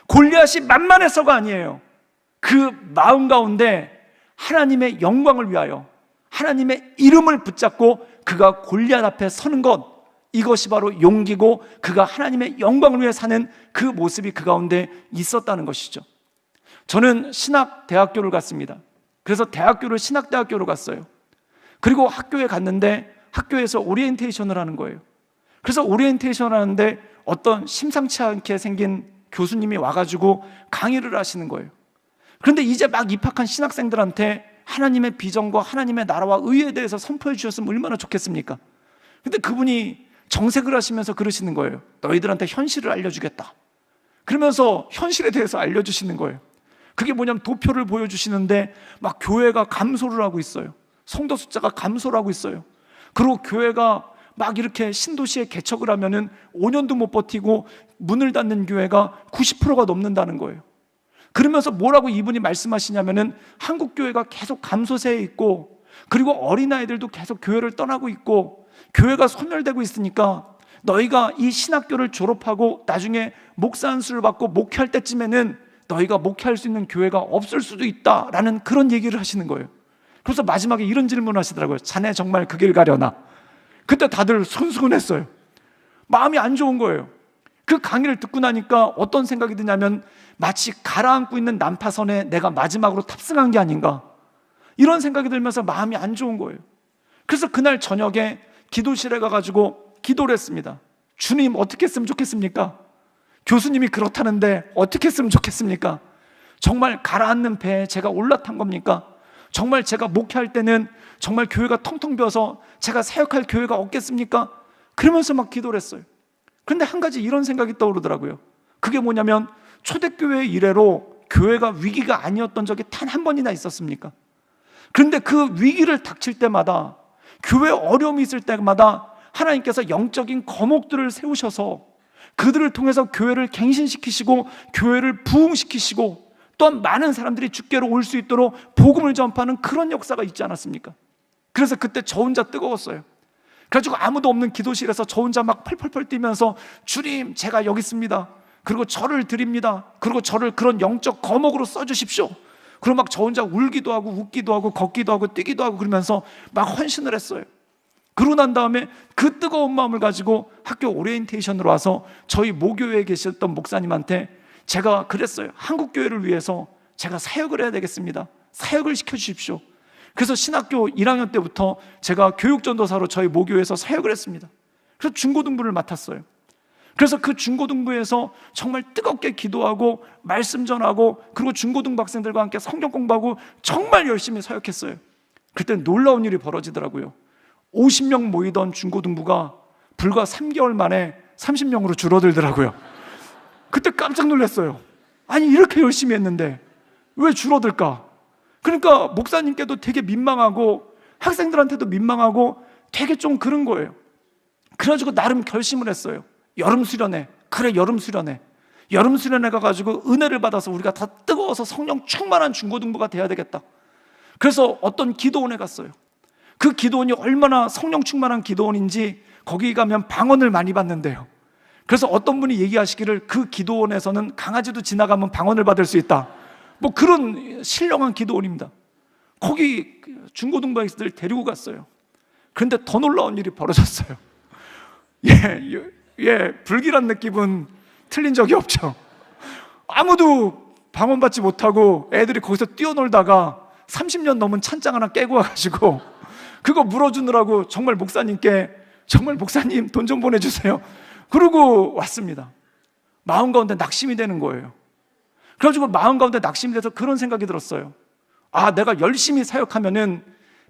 골리앗이 만만해서가 아니에요. 그 마음 가운데 하나님의 영광을 위하여 하나님의 이름을 붙잡고 그가 골리앗 앞에 서는 것, 이것이 바로 용기고 그가 하나님의 영광을 위해 사는 그 모습이 그 가운데 있었다는 것이죠. 저는 신학대학교를 갔습니다. 그래서 대학교를 신학대학교로 갔어요. 그리고 학교에 갔는데 학교에서 오리엔테이션을 하는 거예요. 그래서 오리엔테이션을 하는데 어떤 심상치 않게 생긴 교수님이 와가지고 강의를 하시는 거예요. 그런데 이제 막 입학한 신학생들한테 하나님의 비전과 하나님의 나라와 의에 대해서 선포해 주셨으면 얼마나 좋겠습니까? 근데 그분이 정색을 하시면서 그러시는 거예요. 너희들한테 현실을 알려주겠다. 그러면서 현실에 대해서 알려주시는 거예요. 그게 뭐냐면 도표를 보여주시는데 막 교회가 감소를 하고 있어요. 성도 숫자가 감소를 하고 있어요. 그리고 교회가 막 이렇게 신도시에 개척을 하면은 5년도 못 버티고 문을 닫는 교회가 90%가 넘는다는 거예요. 그러면서 뭐라고 이분이 말씀하시냐면은 한국 교회가 계속 감소세에 있고, 그리고 어린아이들도 계속 교회를 떠나고 있고, 교회가 소멸되고 있으니까 너희가 이 신학교를 졸업하고 나중에 목사 안수를 받고 목회할 때쯤에는 너희가 목회할 수 있는 교회가 없을 수도 있다라는 그런 얘기를 하시는 거예요. 그래서 마지막에 이런 질문을 하시더라고요. 자네 정말 그 길 가려나? 그때 다들 손수건했어요. 마음이 안 좋은 거예요. 그 강의를 듣고 나니까 어떤 생각이 드냐면 마치 가라앉고 있는 난파선에 내가 마지막으로 탑승한 게 아닌가, 이런 생각이 들면서 마음이 안 좋은 거예요. 그래서 그날 저녁에 기도실에 가가지고 기도를 했습니다. 주님, 어떻게 했으면 좋겠습니까? 교수님이 그렇다는데 어떻게 했으면 좋겠습니까? 정말 가라앉는 배에 제가 올라탄 겁니까? 정말 제가 목회할 때는 정말 교회가 텅텅 비어서 제가 사역할 교회가 없겠습니까? 그러면서 막 기도를 했어요. 그런데 한 가지 이런 생각이 떠오르더라고요. 그게 뭐냐면 초대교회 이래로 교회가 위기가 아니었던 적이 단 한 번이나 있었습니까? 그런데 그 위기를 닥칠 때마다, 교회 어려움이 있을 때마다 하나님께서 영적인 거목들을 세우셔서 그들을 통해서 교회를 갱신시키시고 교회를 부흥시키시고 또한 많은 사람들이 주께로 올 수 있도록 복음을 전파하는 그런 역사가 있지 않았습니까? 그래서 그때 저 혼자 뜨거웠어요. 그래가지고 아무도 없는 기도실에서 저 혼자 막 펄펄펄 뛰면서 주님, 제가 여기 있습니다. 그리고 저를 드립니다. 그리고 저를 그런 영적 거목으로 써주십시오. 그리고 막 저 혼자 울기도 하고 웃기도 하고 걷기도 하고 뛰기도 하고 그러면서 막 헌신을 했어요. 그러고 난 다음에 그 뜨거운 마음을 가지고 학교 오리엔테이션으로 와서 저희 모교회에 계셨던 목사님한테 제가 그랬어요. 한국 교회를 위해서 제가 사역을 해야 되겠습니다. 사역을 시켜주십시오. 그래서 신학교 1학년 때부터 제가 교육전도사로 저희 모교회에서 사역을 했습니다. 그래서 중고등부를 맡았어요. 그래서 그 중고등부에서 정말 뜨겁게 기도하고 말씀 전하고, 그리고 중고등부 학생들과 함께 성경 공부하고 정말 열심히 사역했어요. 그때 놀라운 일이 벌어지더라고요. 50명 모이던 중고등부가 불과 3개월 만에 30명으로 줄어들더라고요. 그때 깜짝 놀랐어요. 아니, 이렇게 열심히 했는데 왜 줄어들까? 그러니까 목사님께도 되게 민망하고 학생들한테도 민망하고 되게 좀 그런 거예요. 그래가지고 나름 결심을 했어요. 여름 수련회, 그래 여름 수련회 가가지고 은혜를 받아서 우리가 다 뜨거워서 성령 충만한 중고등부가 돼야 되겠다. 그래서 어떤 기도원에 갔어요. 그 기도원이 얼마나 성령 충만한 기도원인지 거기 가면 방언을 많이 받는데요. 그래서 어떤 분이 얘기하시기를 그 기도원에서는 강아지도 지나가면 방언을 받을 수 있다, 뭐 그런 신령한 기도원입니다. 거기 중고등부 학생들 데리고 갔어요. 그런데 더 놀라운 일이 벌어졌어요. 불길한 느낌은 틀린 적이 없죠. 아무도 방언 받지 못하고 애들이 거기서 뛰어놀다가 30년 넘은 찬장 하나 깨고 와가지고 그거 물어주느라고 정말 목사님께 정말 목사님 돈 좀 보내주세요 그러고 왔습니다. 마음 가운데 낙심이 되는 거예요. 그래가지고 마음 가운데 낙심이 돼서 그런 생각이 들었어요. 아, 내가 열심히 사역하면은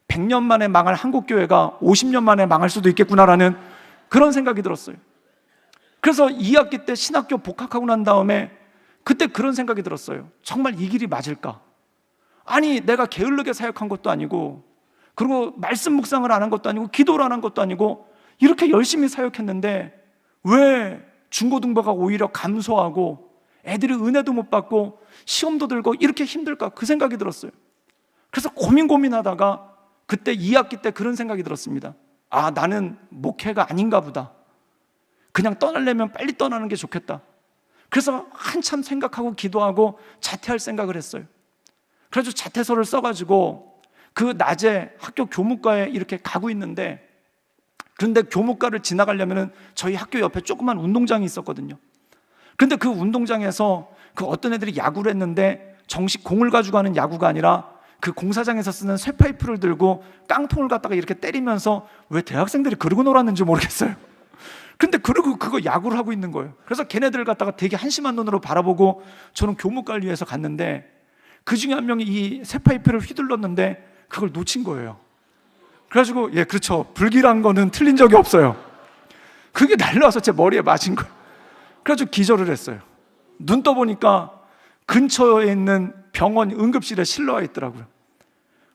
100년 만에 망할 한국교회가 50년 만에 망할 수도 있겠구나라는 그런 생각이 들었어요. 그래서 2학기 때 신학교 복학하고 난 다음에 그때 그런 생각이 들었어요. 정말 이 길이 맞을까? 아니, 내가 게을르게 사역한 것도 아니고, 그리고 말씀 묵상을 안 한 것도 아니고, 기도를 안 한 것도 아니고, 이렇게 열심히 사역했는데 왜 중고등부가 오히려 감소하고 애들이 은혜도 못 받고 시험도 들고 이렇게 힘들까? 그 생각이 들었어요. 그래서 고민하다가 그때 2학기 때 그런 생각이 들었습니다. 아, 나는 목회가 아닌가 보다. 그냥 떠나려면 빨리 떠나는 게 좋겠다. 그래서 한참 생각하고 기도하고 자퇴할 생각을 했어요. 그래서 자퇴서를 써가지고 그 낮에 학교 교무과에 이렇게 가고 있는데, 그런데 교무과를 지나가려면 저희 학교 옆에 조그만 운동장이 있었거든요. 그런데 그 운동장에서 그 어떤 애들이 야구를 했는데 정식 공을 가지고 하는 야구가 아니라 그 공사장에서 쓰는 쇠파이프를 들고 깡통을 갖다가 이렇게 때리면서, 왜 대학생들이 그러고 놀았는지 모르겠어요. 근데 그러고 그거 야구를 하고 있는 거예요. 그래서 걔네들을 갖다가 되게 한심한 눈으로 바라보고 저는 교무과를 위해서 갔는데, 그 중에 한 명이 이 쇠파이프를 휘둘렀는데 그걸 놓친 거예요. 그래가지고 그렇죠, 불길한 거는 틀린 적이 없어요. 그게 날라와서 제 머리에 맞은 거예요. 그래가지고 기절을 했어요. 눈 떠보니까 근처에 있는 병원 응급실에 실려와 있더라고요.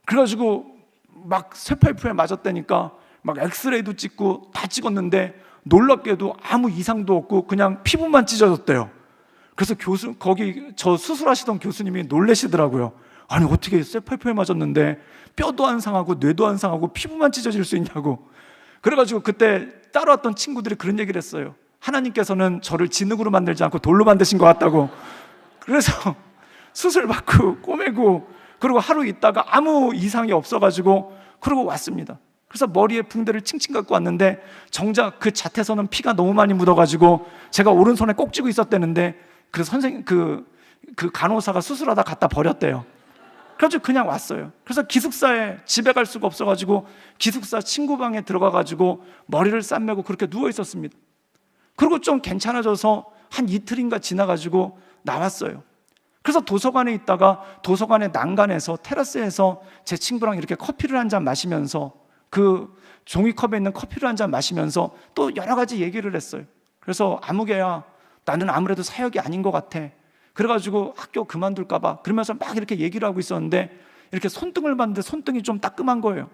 그래가지고 막 쇠파이프에 맞았다니까 막 엑스레이도 찍고 다 찍었는데 놀랍게도 아무 이상도 없고 그냥 피부만 찢어졌대요. 그래서 거기 저 수술하시던 교수님이 놀라시더라고요. 아니 어떻게 쇠파이프에 맞았는데 뼈도 안 상하고 뇌도 안 상하고 피부만 찢어질 수 있냐고. 그래가지고 그때 따라왔던 친구들이 그런 얘기를 했어요. 하나님께서는 저를 진흙으로 만들지 않고 돌로 만드신 것 같다고. 그래서 수술 받고 꼬매고 그리고 하루 있다가 아무 이상이 없어가지고 그러고 왔습니다. 그래서 머리에 붕대를 칭칭 갖고 왔는데 정작 그 잣에서는 피가 너무 많이 묻어가지고 제가 오른손에 꼭 쥐고 있었대는데 그래서 그 간호사가 수술하다 갖다 버렸대요. 그래가지고 그냥 왔어요. 그래서 기숙사에 집에 갈 수가 없어가지고 기숙사 친구 방에 들어가가지고 머리를 싸매고 그렇게 누워 있었습니다. 그리고 좀 괜찮아져서 한 이틀인가 지나가지고 나왔어요. 그래서 도서관에 있다가 도서관의 난간에서 테라스에서 제 친구랑 이렇게 커피를 한 잔 마시면서 그 종이컵에 있는 커피를 한 잔 마시면서 또 여러 가지 얘기를 했어요. 그래서 아무개야, 나는 아무래도 사역이 아닌 것 같아. 그래가지고 학교 그만둘까 봐 그러면서 막 이렇게 얘기를 하고 있었는데 이렇게 손등을 봤는데 손등이 좀 따끔한 거예요.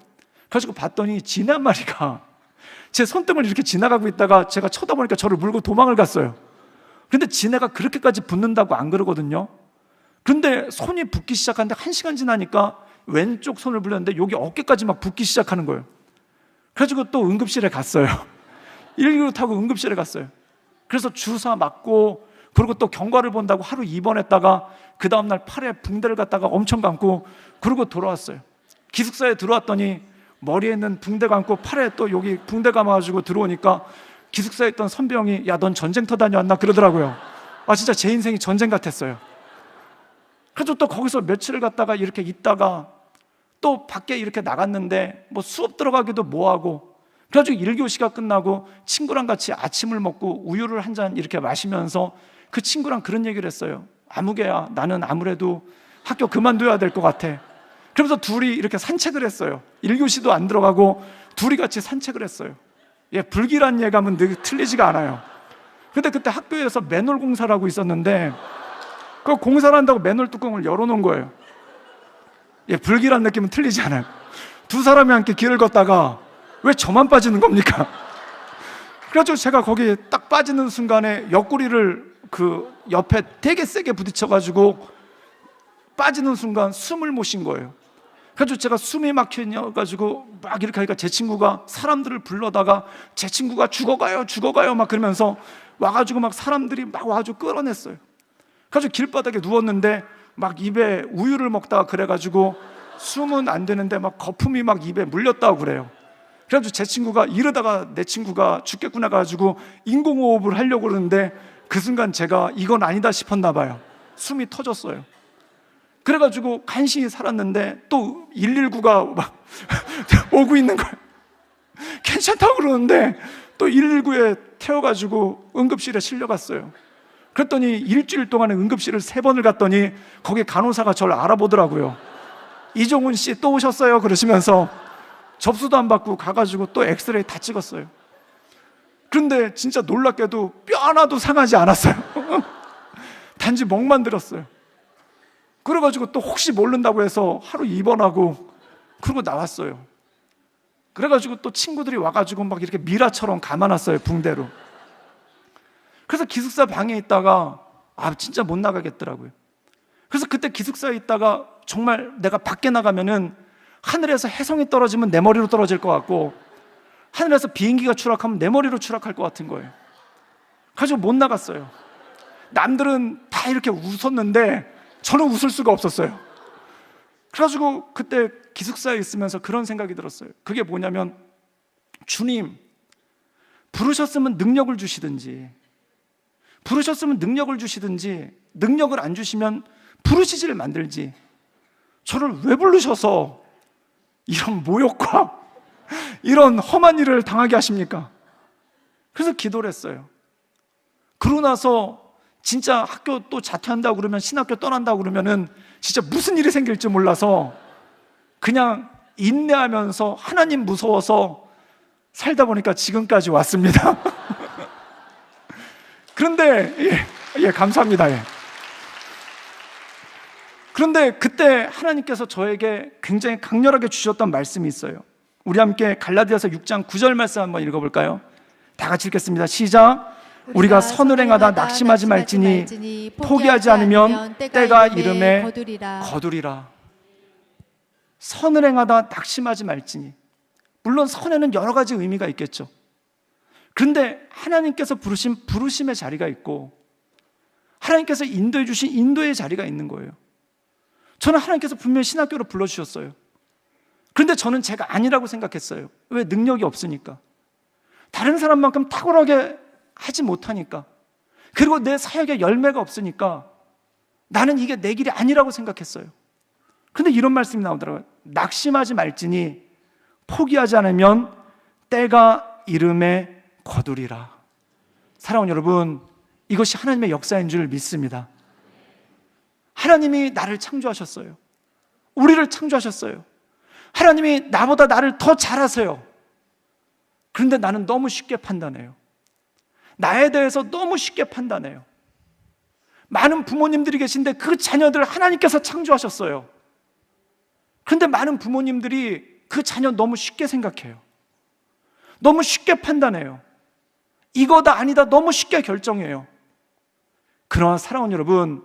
그래가지고 봤더니 쥐네 한 마리가 제 손등을 이렇게 지나가고 있다가 제가 쳐다보니까 저를 물고 도망을 갔어요. 근데 쥐네가 그렇게까지 붙는다고 안 그러거든요. 근데 손이 붓기 시작하는데 1시간 지나니까 왼쪽 손을 불렸는데 여기 어깨까지 막 붓기 시작하는 거예요. 그래가지고 또 응급실에 갔어요. 119 타고 응급실에 갔어요. 그래서 주사 맞고 그리고 또 경과를 본다고 하루 입원했다가 그 다음날 팔에 붕대를 갖다가 엄청 감고 그러고 돌아왔어요. 기숙사에 들어왔더니 머리에 있는 붕대 감고 팔에 또 여기 붕대 감아가지고 들어오니까 기숙사에 있던 선배 형이 야, 넌 전쟁터 다녀왔나? 그러더라고요. 아, 진짜 제 인생이 전쟁 같았어요. 그래서 또 거기서 며칠을 갔다가 이렇게 있다가 또 밖에 이렇게 나갔는데 뭐 수업 들어가기도 뭐하고 그래가지고 1교시가 끝나고 친구랑 같이 아침을 먹고 우유를 한 잔 이렇게 마시면서 그 친구랑 그런 얘기를 했어요. 아무개야, 나는 아무래도 학교 그만둬야 될 것 같아. 그러면서 둘이 이렇게 산책을 했어요. 1교시도 안 들어가고 둘이 같이 산책을 했어요. 예, 불길한 예감은 늘 틀리지가 않아요. 근데 그때 학교에서 맨홀 공사를 하고 있었는데 그 공사를 한다고 맨홀 뚜껑을 열어놓은 거예요. 예, 불길한 느낌은 틀리지 않아요. 두 사람이 함께 길을 걷다가 왜 저만 빠지는 겁니까? 그래가지고 제가 거기에 딱 빠지는 순간에 옆구리를 그 옆에 되게 세게 부딪혀가지고 빠지는 순간 숨을 못 쉰 거예요. 그래가지고 제가 숨이 막혀가지고 막 이렇게 하니까 제 친구가 사람들을 불러다가 제 친구가 죽어가요 막 그러면서 와가지고 막 사람들이 막 와가지고 끌어냈어요. 그래가지고 길바닥에 누웠는데 막 입에 우유를 먹다가 그래가지고 숨은 안 되는데 막 거품이 막 입에 물렸다고 그래요. 그래가지고 제 친구가 이러다가 내 친구가 죽겠구나 가지고 인공호흡을 하려고 그러는데 그 순간 제가 이건 아니다 싶었나 봐요. 숨이 터졌어요. 그래가지고 간신히 살았는데 또 119가 막 오고 있는 거예요. 괜찮다고 그러는데 또 119에 태워가지고 응급실에 실려갔어요. 그랬더니 일주일 동안에 응급실을 3번을 갔더니 거기 간호사가 저를 알아보더라고요. 이종훈 씨 또 오셨어요? 그러시면서 접수도 안 받고 가가지고 또 엑스레이 다 찍었어요. 그런데 진짜 놀랍게도 뼈 하나도 상하지 않았어요. 단지 멍만 들었어요. 그래가지고 또 혹시 모른다고 해서 하루 입원하고 그러고 나왔어요. 그래가지고 또 친구들이 와가지고 막 이렇게 미라처럼 감아놨어요, 붕대로. 그래서 기숙사 방에 있다가 진짜 못 나가겠더라고요. 그래서 그때 기숙사에 있다가 정말 내가 밖에 나가면은 하늘에서 혜성이 떨어지면 내 머리로 떨어질 것 같고 하늘에서 비행기가 추락하면 내 머리로 추락할 것 같은 거예요. 그래서 못 나갔어요. 남들은 다 이렇게 웃었는데 저는 웃을 수가 없었어요. 그래가지고 그때 기숙사에 있으면서 그런 생각이 들었어요. 그게 뭐냐면 주님, 부르셨으면 능력을 주시든지 능력을 안 주시면 부르시지를 만들지 저를 왜 부르셔서 이런 모욕과 이런 험한 일을 당하게 하십니까? 그래서 기도를 했어요. 그러고 나서 진짜 학교 또 자퇴한다고 그러면 신학교 떠난다고 그러면은 진짜 무슨 일이 생길지 몰라서 그냥 인내하면서 하나님 무서워서 살다 보니까 지금까지 왔습니다. 그런데 감사합니다. 그런데 그때 하나님께서 저에게 굉장히 강렬하게 주셨던 말씀이 있어요. 우리 함께 갈라디아서 6장 9절 말씀 한번 읽어볼까요? 다 같이 읽겠습니다. 시작. 우리가 선을 행하다 낙심하지 말지니 포기하지 않으면 때가 이름에 거두리라. 선을 행하다 낙심하지 말지니. 물론 선에는 여러 가지 의미가 있겠죠. 그런데 하나님께서 부르신 부르심의 자리가 있고 하나님께서 인도해 주신 인도의 자리가 있는 거예요. 저는 하나님께서 분명히 신학교로 불러주셨어요. 그런데 저는 제가 아니라고 생각했어요. 왜? 능력이 없으니까. 다른 사람만큼 탁월하게 하지 못하니까. 그리고 내 사역에 열매가 없으니까 나는 이게 내 길이 아니라고 생각했어요. 그런데 이런 말씀이 나오더라고요. 낙심하지 말지니 포기하지 않으면 때가 이름에 거두리라. 사랑하는 여러분, 이것이 하나님의 역사인 줄 믿습니다. 하나님이 나를 창조하셨어요. 우리를 창조하셨어요. 하나님이 나보다 나를 더 잘 아세요. 그런데 나는 너무 쉽게 판단해요. 나에 대해서 너무 쉽게 판단해요. 많은 부모님들이 계신데 그 자녀들 하나님께서 창조하셨어요. 그런데 많은 부모님들이 그 자녀 너무 쉽게 생각해요. 너무 쉽게 판단해요. 이거다 아니다 너무 쉽게 결정해요. 그러나 사랑하는 여러분,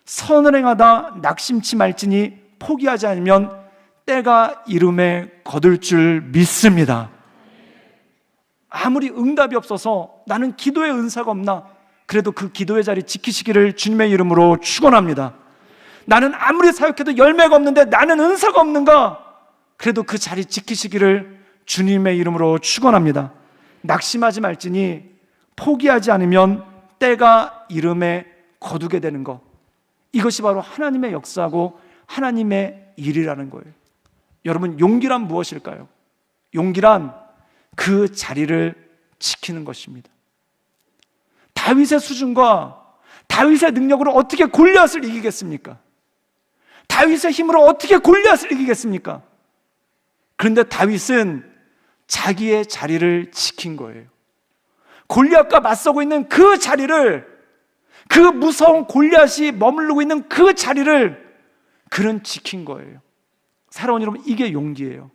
선을 행하다 낙심치 말지니 포기하지 않으면 때가 이름에 거둘 줄 믿습니다. 아무리 응답이 없어서 나는 기도의 은사가 없나? 그래도 그 기도의 자리 지키시기를 주님의 이름으로 축원합니다. 나는 아무리 사역해도 열매가 없는데 나는 은사가 없는가? 그래도 그 자리 지키시기를 주님의 이름으로 축원합니다. 낙심하지 말지니 포기하지 않으면 때가 이름에 거두게 되는 것, 이것이 바로 하나님의 역사고 하나님의 일이라는 거예요. 여러분, 용기란 무엇일까요? 용기란 그 자리를 지키는 것입니다. 다윗의 수준과 다윗의 능력으로 어떻게 골리앗을 이기겠습니까? 다윗의 힘으로 어떻게 골리앗을 이기겠습니까? 그런데 다윗은 자기의 자리를 지킨 거예요. 골리앗과 맞서고 있는 그 자리를, 그 무서운 골리앗이 머무르고 있는 그 자리를 그는 지킨 거예요. 사랑하는 여러분, 이게 용기예요.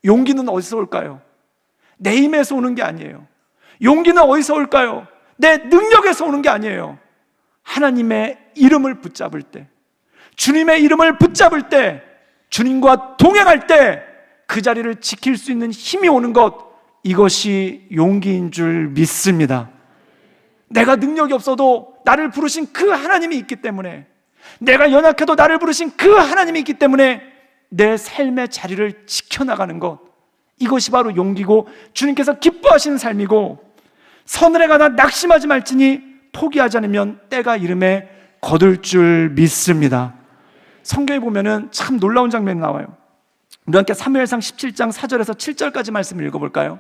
용기는 어디서 올까요? 내 힘에서 오는 게 아니에요. 용기는 어디서 올까요? 내 능력에서 오는 게 아니에요. 하나님의 이름을 붙잡을 때, 주님의 이름을 붙잡을 때, 주님과 동행할 때 그 자리를 지킬 수 있는 힘이 오는 것, 이것이 용기인 줄 믿습니다. 내가 능력이 없어도 나를 부르신 그 하나님이 있기 때문에, 내가 연약해도 나를 부르신 그 하나님이 있기 때문에 내 삶의 자리를 지켜나가는 것, 이것이 바로 용기고 주님께서 기뻐하시는 삶이고, 선을 행하다 낙심하지 말지니 포기하지 않으면 때가 이름에 거둘 줄 믿습니다. 성경에 보면은 참 놀라운 장면이 나와요. 우리 함께 사무엘상 17장 4절에서 7절까지 말씀을 읽어볼까요?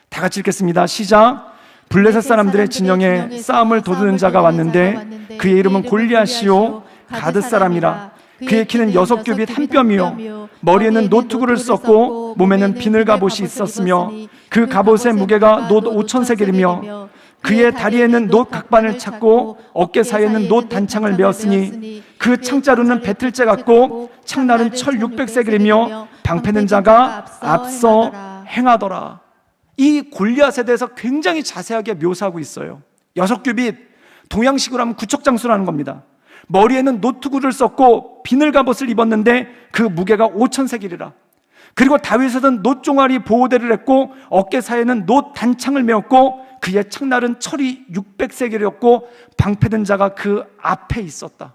다 같이 읽겠습니다. 시작. 블레셋 사람들의 진영에 싸움을 도두는 자가 왔는데 그의 이름은 골리앗이요 가드 사람이라. 그의 키는 6규빗 한 뼘이요 머리에는 노투구를 썼고 몸에는 비늘 갑옷이 있었으며 그 갑옷의 무게가 놋 5,000세겔이며 그의 다리에는 놋 각반을 찼고 어깨 사이에는 놋 단창을 메었으니 그 창자루는 배틀째 같고 창날은 철 600세겔이며 방패는 자가 앞서 행하더라. 이 골리앗에 대해서 굉장히 자세하게 묘사하고 있어요. 6규빗, 동양식으로 하면 구척장수라는 겁니다. 머리에는 노투구를 썼고 비늘 갑옷을 입었는데 그 무게가 5,000세겔이라. 그리고 다윗은 놋종아리 보호대를 했고 어깨 사이에는 놋 단창을 메었고 그의 창날은 철이 600세겔이었고 방패든 자가 그 앞에 있었다.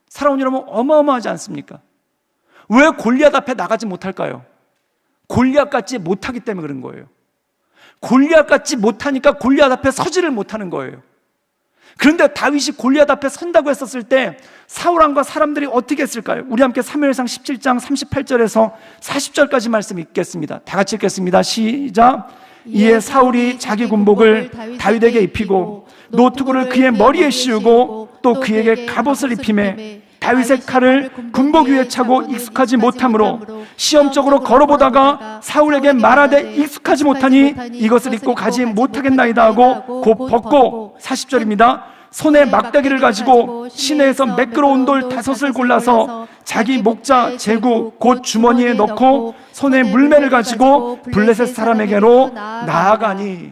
사랑하는 여러분, 어마어마하지 않습니까? 왜 골리앗 앞에 나가지 못할까요? 골리앗 같지 못하기 때문에 그런 거예요. 골리앗 같지 못하니까 골리앗 앞에 서지를 못하는 거예요. 그런데 다윗이 골리앗 앞에 선다고 했었을 때 사울왕과 사람들이 어떻게 했을까요? 우리 함께 사무엘상 17장 38절에서 40절까지 말씀 읽겠습니다. 다 같이 읽겠습니다. 시작. 이에 사울이 자기 군복을 다윗에게 입히고 노투구를 그의 머리에 씌우고 또 그에게 갑옷을 입히매 다윗의 칼을 군복 위에 차고 익숙하지 못하므로 시험적으로 걸어보다가 사울에게 말하되 익숙하지 못하니 이것을 입고 가지 못하겠나이다 하고 곧 벗고, 40절입니다. 손에 막대기를 가지고 시내에서 매끄러운 돌 5을 골라서 자기 목자 제구 곧 주머니에 넣고 손에 물매를 가지고 블레셋 사람에게로 나아가니.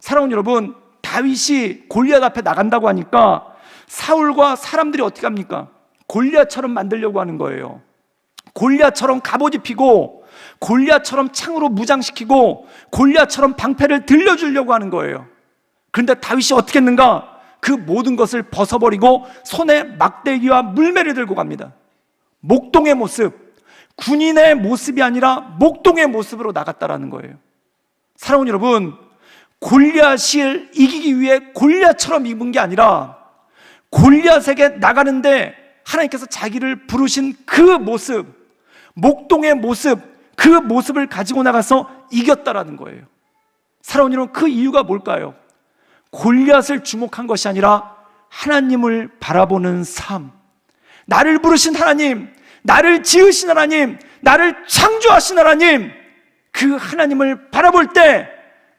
사랑하는 여러분, 다윗이 골리앗 앞에 나간다고 하니까 사울과 사람들이 어떻게 합니까? 골리앗처럼 만들려고 하는 거예요. 골리앗처럼 갑옷 입히고 골리앗처럼 창으로 무장시키고 골리앗처럼 방패를 들려주려고 하는 거예요. 그런데 다윗이 어떻게 했는가? 그 모든 것을 벗어버리고 손에 막대기와 물매를 들고 갑니다. 목동의 모습, 군인의 모습이 아니라 목동의 모습으로 나갔다라는 거예요. 사랑하는 여러분, 골리앗을 이기기 위해 골리앗처럼 입은 게 아니라 골리앗에게 나가는데 하나님께서 자기를 부르신 그 모습, 목동의 모습, 그 모습을 가지고 나가서 이겼다라는 거예요. 사랑하는 여러분, 그 이유가 뭘까요? 골리앗을 주목한 것이 아니라 하나님을 바라보는 삶. 나를 부르신 하나님, 나를 지으신 하나님, 나를 창조하신 하나님, 그 하나님을 바라볼 때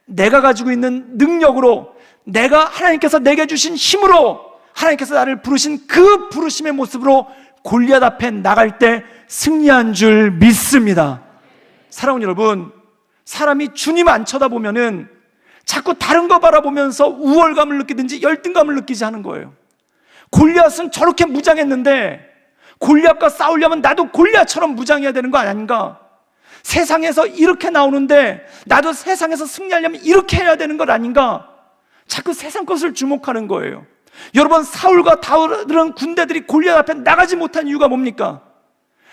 내가 가지고 있는 능력으로, 내가 하나님께서 내게 주신 힘으로, 하나님께서 나를 부르신 그 부르심의 모습으로 골리앗 앞에 나갈 때 승리한 줄 믿습니다. 사랑하는 여러분, 사람이 주님 안 쳐다보면은 자꾸 다른 거 바라보면서 우월감을 느끼든지 열등감을 느끼지 하는 거예요. 골리앗은 저렇게 무장했는데 골리앗과 싸우려면 나도 골리앗처럼 무장해야 되는 거 아닌가? 세상에서 이렇게 나오는데 나도 세상에서 승리하려면 이렇게 해야 되는 것 아닌가? 자꾸 세상 것을 주목하는 거예요. 여러분, 사울과 다른 군대들이 골리앗 앞에 나가지 못한 이유가 뭡니까?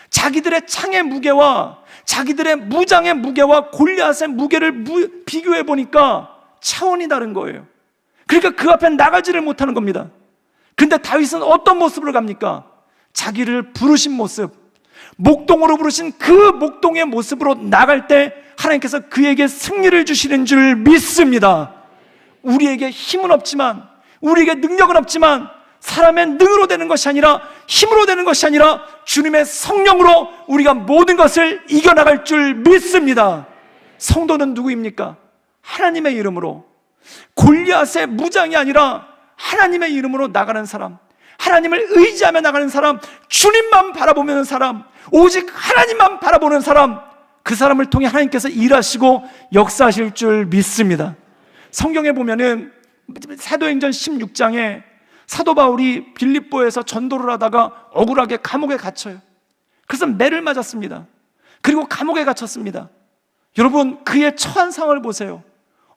자기들의 창의 무게와 자기들의 무장의 무게와 골리앗의 무게를 비교해 보니까 차원이 다른 거예요. 그러니까 그 앞에 나가지를 못하는 겁니다. 근데 다윗은 어떤 모습으로 갑니까? 자기를 부르신 모습, 목동으로 부르신 그 목동의 모습으로 나갈 때 하나님께서 그에게 승리를 주시는 줄 믿습니다. 우리에게 힘은 없지만, 우리에게 능력은 없지만 사람의 능으로 되는 것이 아니라, 힘으로 되는 것이 아니라 주님의 성령으로 우리가 모든 것을 이겨나갈 줄 믿습니다. 성도는 누구입니까? 하나님의 이름으로, 골리앗의 무장이 아니라 하나님의 이름으로 나가는 사람, 하나님을 의지하며 나가는 사람, 주님만 바라보는 사람, 오직 하나님만 바라보는 사람, 그 사람을 통해 하나님께서 일하시고 역사하실 줄 믿습니다. 성경에 보면은 사도행전 16장에 사도 바울이 빌립보에서 전도를 하다가 억울하게 감옥에 갇혀요. 그래서 매를 맞았습니다. 그리고 감옥에 갇혔습니다. 여러분, 그의 처한 상황을 보세요.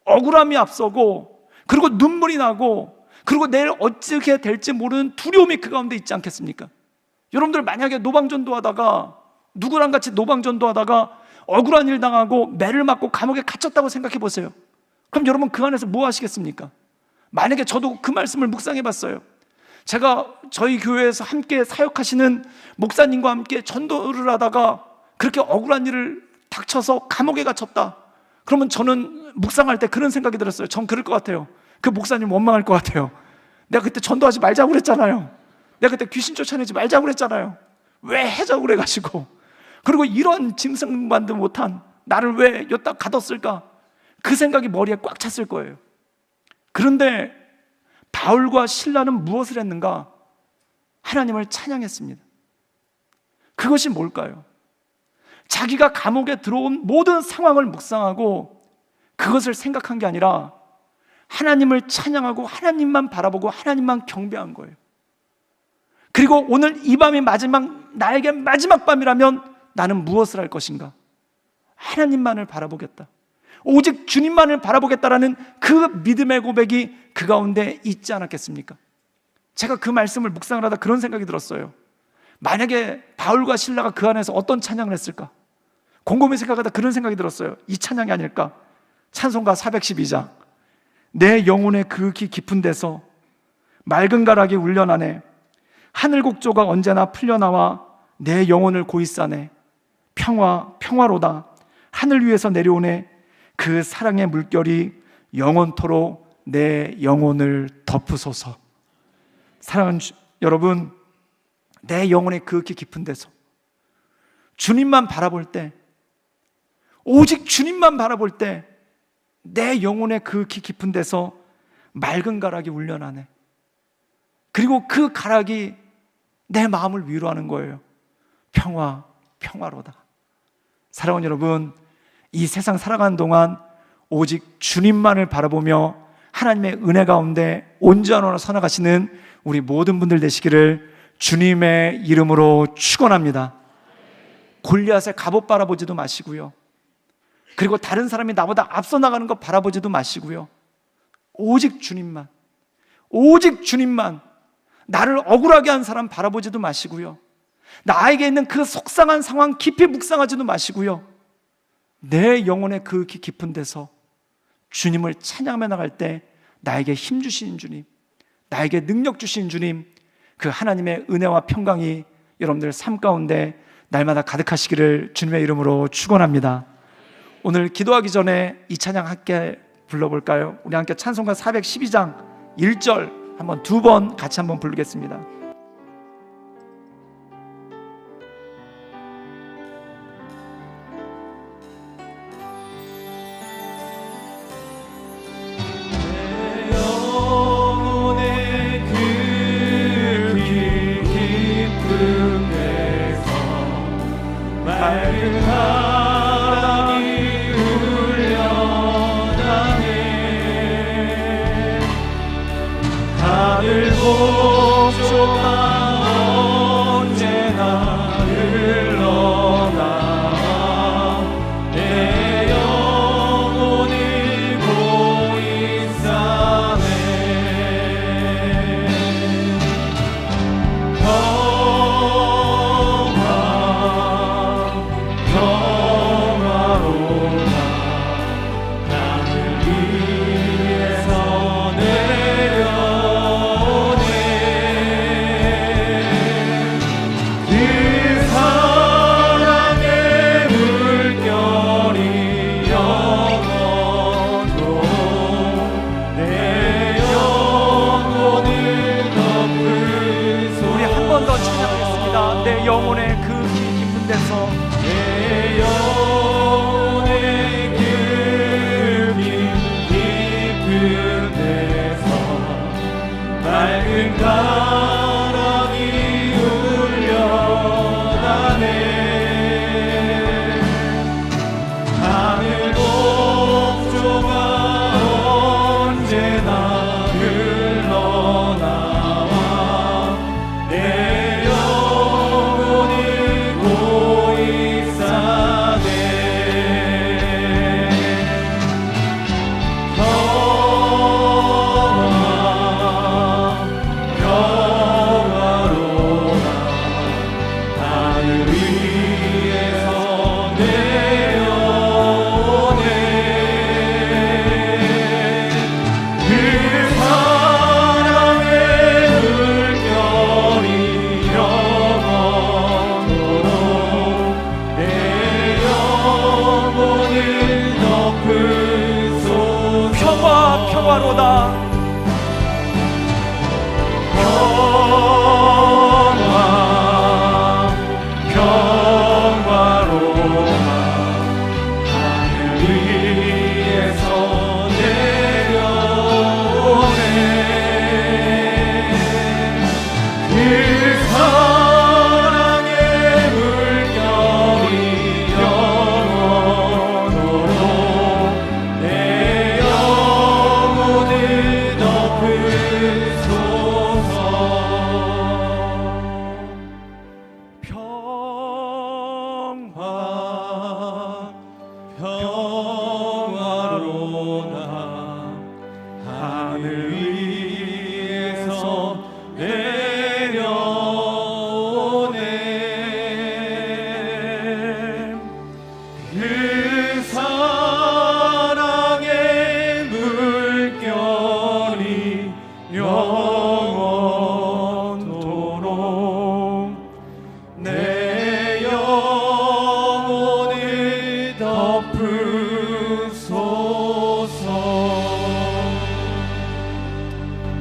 억울함이 앞서고, 그리고 눈물이 나고, 그리고 내일 어떻게 될지 모르는 두려움이 그 가운데 있지 않겠습니까? 여러분들 만약에 노방전도 하다가, 누구랑 같이 노방전도 하다가 억울한 일 당하고 매를 맞고 감옥에 갇혔다고 생각해 보세요. 그럼 여러분 그 안에서 뭐 하시겠습니까? 만약에 저도 그 말씀을 묵상해 봤어요. 제가 저희 교회에서 함께 사역하시는 목사님과 함께 전도를 하다가 그렇게 억울한 일을 닥쳐서 감옥에 갇혔다. 그러면 저는 묵상할 때 그런 생각이 들었어요. 전 그럴 것 같아요. 그 목사님 원망할 것 같아요. 내가 그때 전도하지 말자고 그랬잖아요. 내가 그때 귀신 쫓아내지 말자고 그랬잖아요. 왜 해자고 그래가지고. 그리고 이런 짐승만도 못한 나를 왜 여기다 가뒀을까? 그 생각이 머리에 꽉 찼을 거예요. 그런데 바울과 실라는 무엇을 했는가? 하나님을 찬양했습니다. 그것이 뭘까요? 자기가 감옥에 들어온 모든 상황을 묵상하고 그것을 생각한 게 아니라 하나님을 찬양하고 하나님만 바라보고 하나님만 경배한 거예요. 그리고 오늘 이 밤이 나에게 마지막 밤이라면 나는 무엇을 할 것인가? 하나님만을 바라보겠다. 오직 주님만을 바라보겠다라는 그 믿음의 고백이 그 가운데 있지 않았겠습니까? 제가 그 말씀을 묵상을 하다 그런 생각이 들었어요. 만약에 바울과 실라가 그 안에서 어떤 찬양을 했을까? 곰곰이 생각하다 그런 생각이 들었어요. 이 찬양이 아닐까? 찬송가 412장. 내 영혼의 극히 깊은 데서 맑은 가락이 울려나네. 하늘 곡조가 언제나 풀려나와 내 영혼을 고이 싸네. 평화로다. 하늘 위에서 내려오네. 그 사랑의 물결이 영원토록 내 영혼을 덮으소서. 사랑하는 여러분, 내 영혼의 극히 깊은 데서 주님만 바라볼 때, 오직 주님만 바라볼 때 내 영혼의 극히 깊은 데서 맑은 가락이 울려나네. 그리고 그 가락이 내 마음을 위로하는 거예요. 평화, 평화로다. 사랑하는 여러분, 이 세상 살아가는 동안 오직 주님만을 바라보며 하나님의 은혜 가운데 온전하고 선악하시는 우리 모든 분들 되시기를 주님의 이름으로 축원합니다. 골리앗의 갑옷 바라보지도 마시고요, 그리고 다른 사람이 나보다 앞서 나가는 것 바라보지도 마시고요, 오직 주님만, 오직 주님만, 나를 억울하게 한 사람 바라보지도 마시고요, 나에게 있는 그 속상한 상황 깊이 묵상하지도 마시고요, 내 영혼의 그 깊은 데서 주님을 찬양하며 나갈 때 나에게 힘 주시는 주님, 나에게 능력 주시는 주님, 그 하나님의 은혜와 평강이 여러분들 삶 가운데 날마다 가득하시기를 주님의 이름으로 축원합니다. 오늘 기도하기 전에 이 찬양 함께 불러볼까요? 우리 함께 찬송가 412장 1절 한번 두 번 같이 한번 부르겠습니다.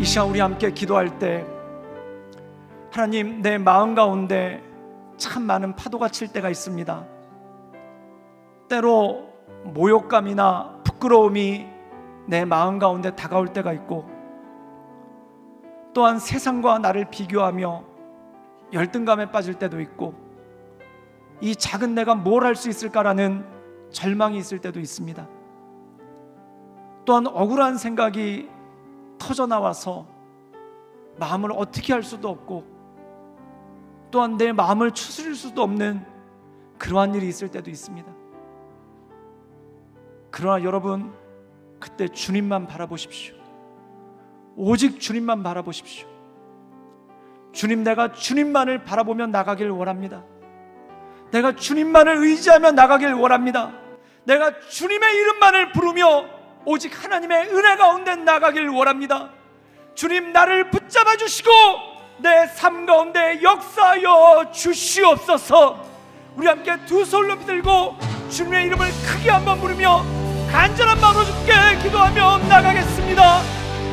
이 시간 우리 함께 기도할 때 하나님, 내 마음 가운데 참 많은 파도가 칠 때가 있습니다. 때로 모욕감이나 부끄러움이 내 마음 가운데 다가올 때가 있고, 또한 세상과 나를 비교하며 열등감에 빠질 때도 있고, 이 작은 내가 뭘 할 수 있을까라는 절망이 있을 때도 있습니다. 또한 억울한 생각이 터져 나와서 마음을 어떻게 할 수도 없고, 또한 내 마음을 추스릴 수도 없는 그러한 일이 있을 때도 있습니다. 그러나 여러분, 그때 주님만 바라보십시오. 오직 주님만 바라보십시오. 주님, 내가 주님만을 바라보며 나가길 원합니다. 내가 주님만을 의지하며 나가길 원합니다. 내가 주님의 이름만을 부르며 오직 하나님의 은혜 가운데 나가길 원합니다. 주님, 나를 붙잡아 주시고 내 삶 가운데 역사하여 주시옵소서. 우리 함께 두 손을 높이 들고 주님의 이름을 크게 한번 부르며 간절한 마음으로 주께 기도하며 나가겠습니다.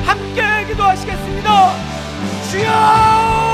함께 기도하시겠습니다. 주여!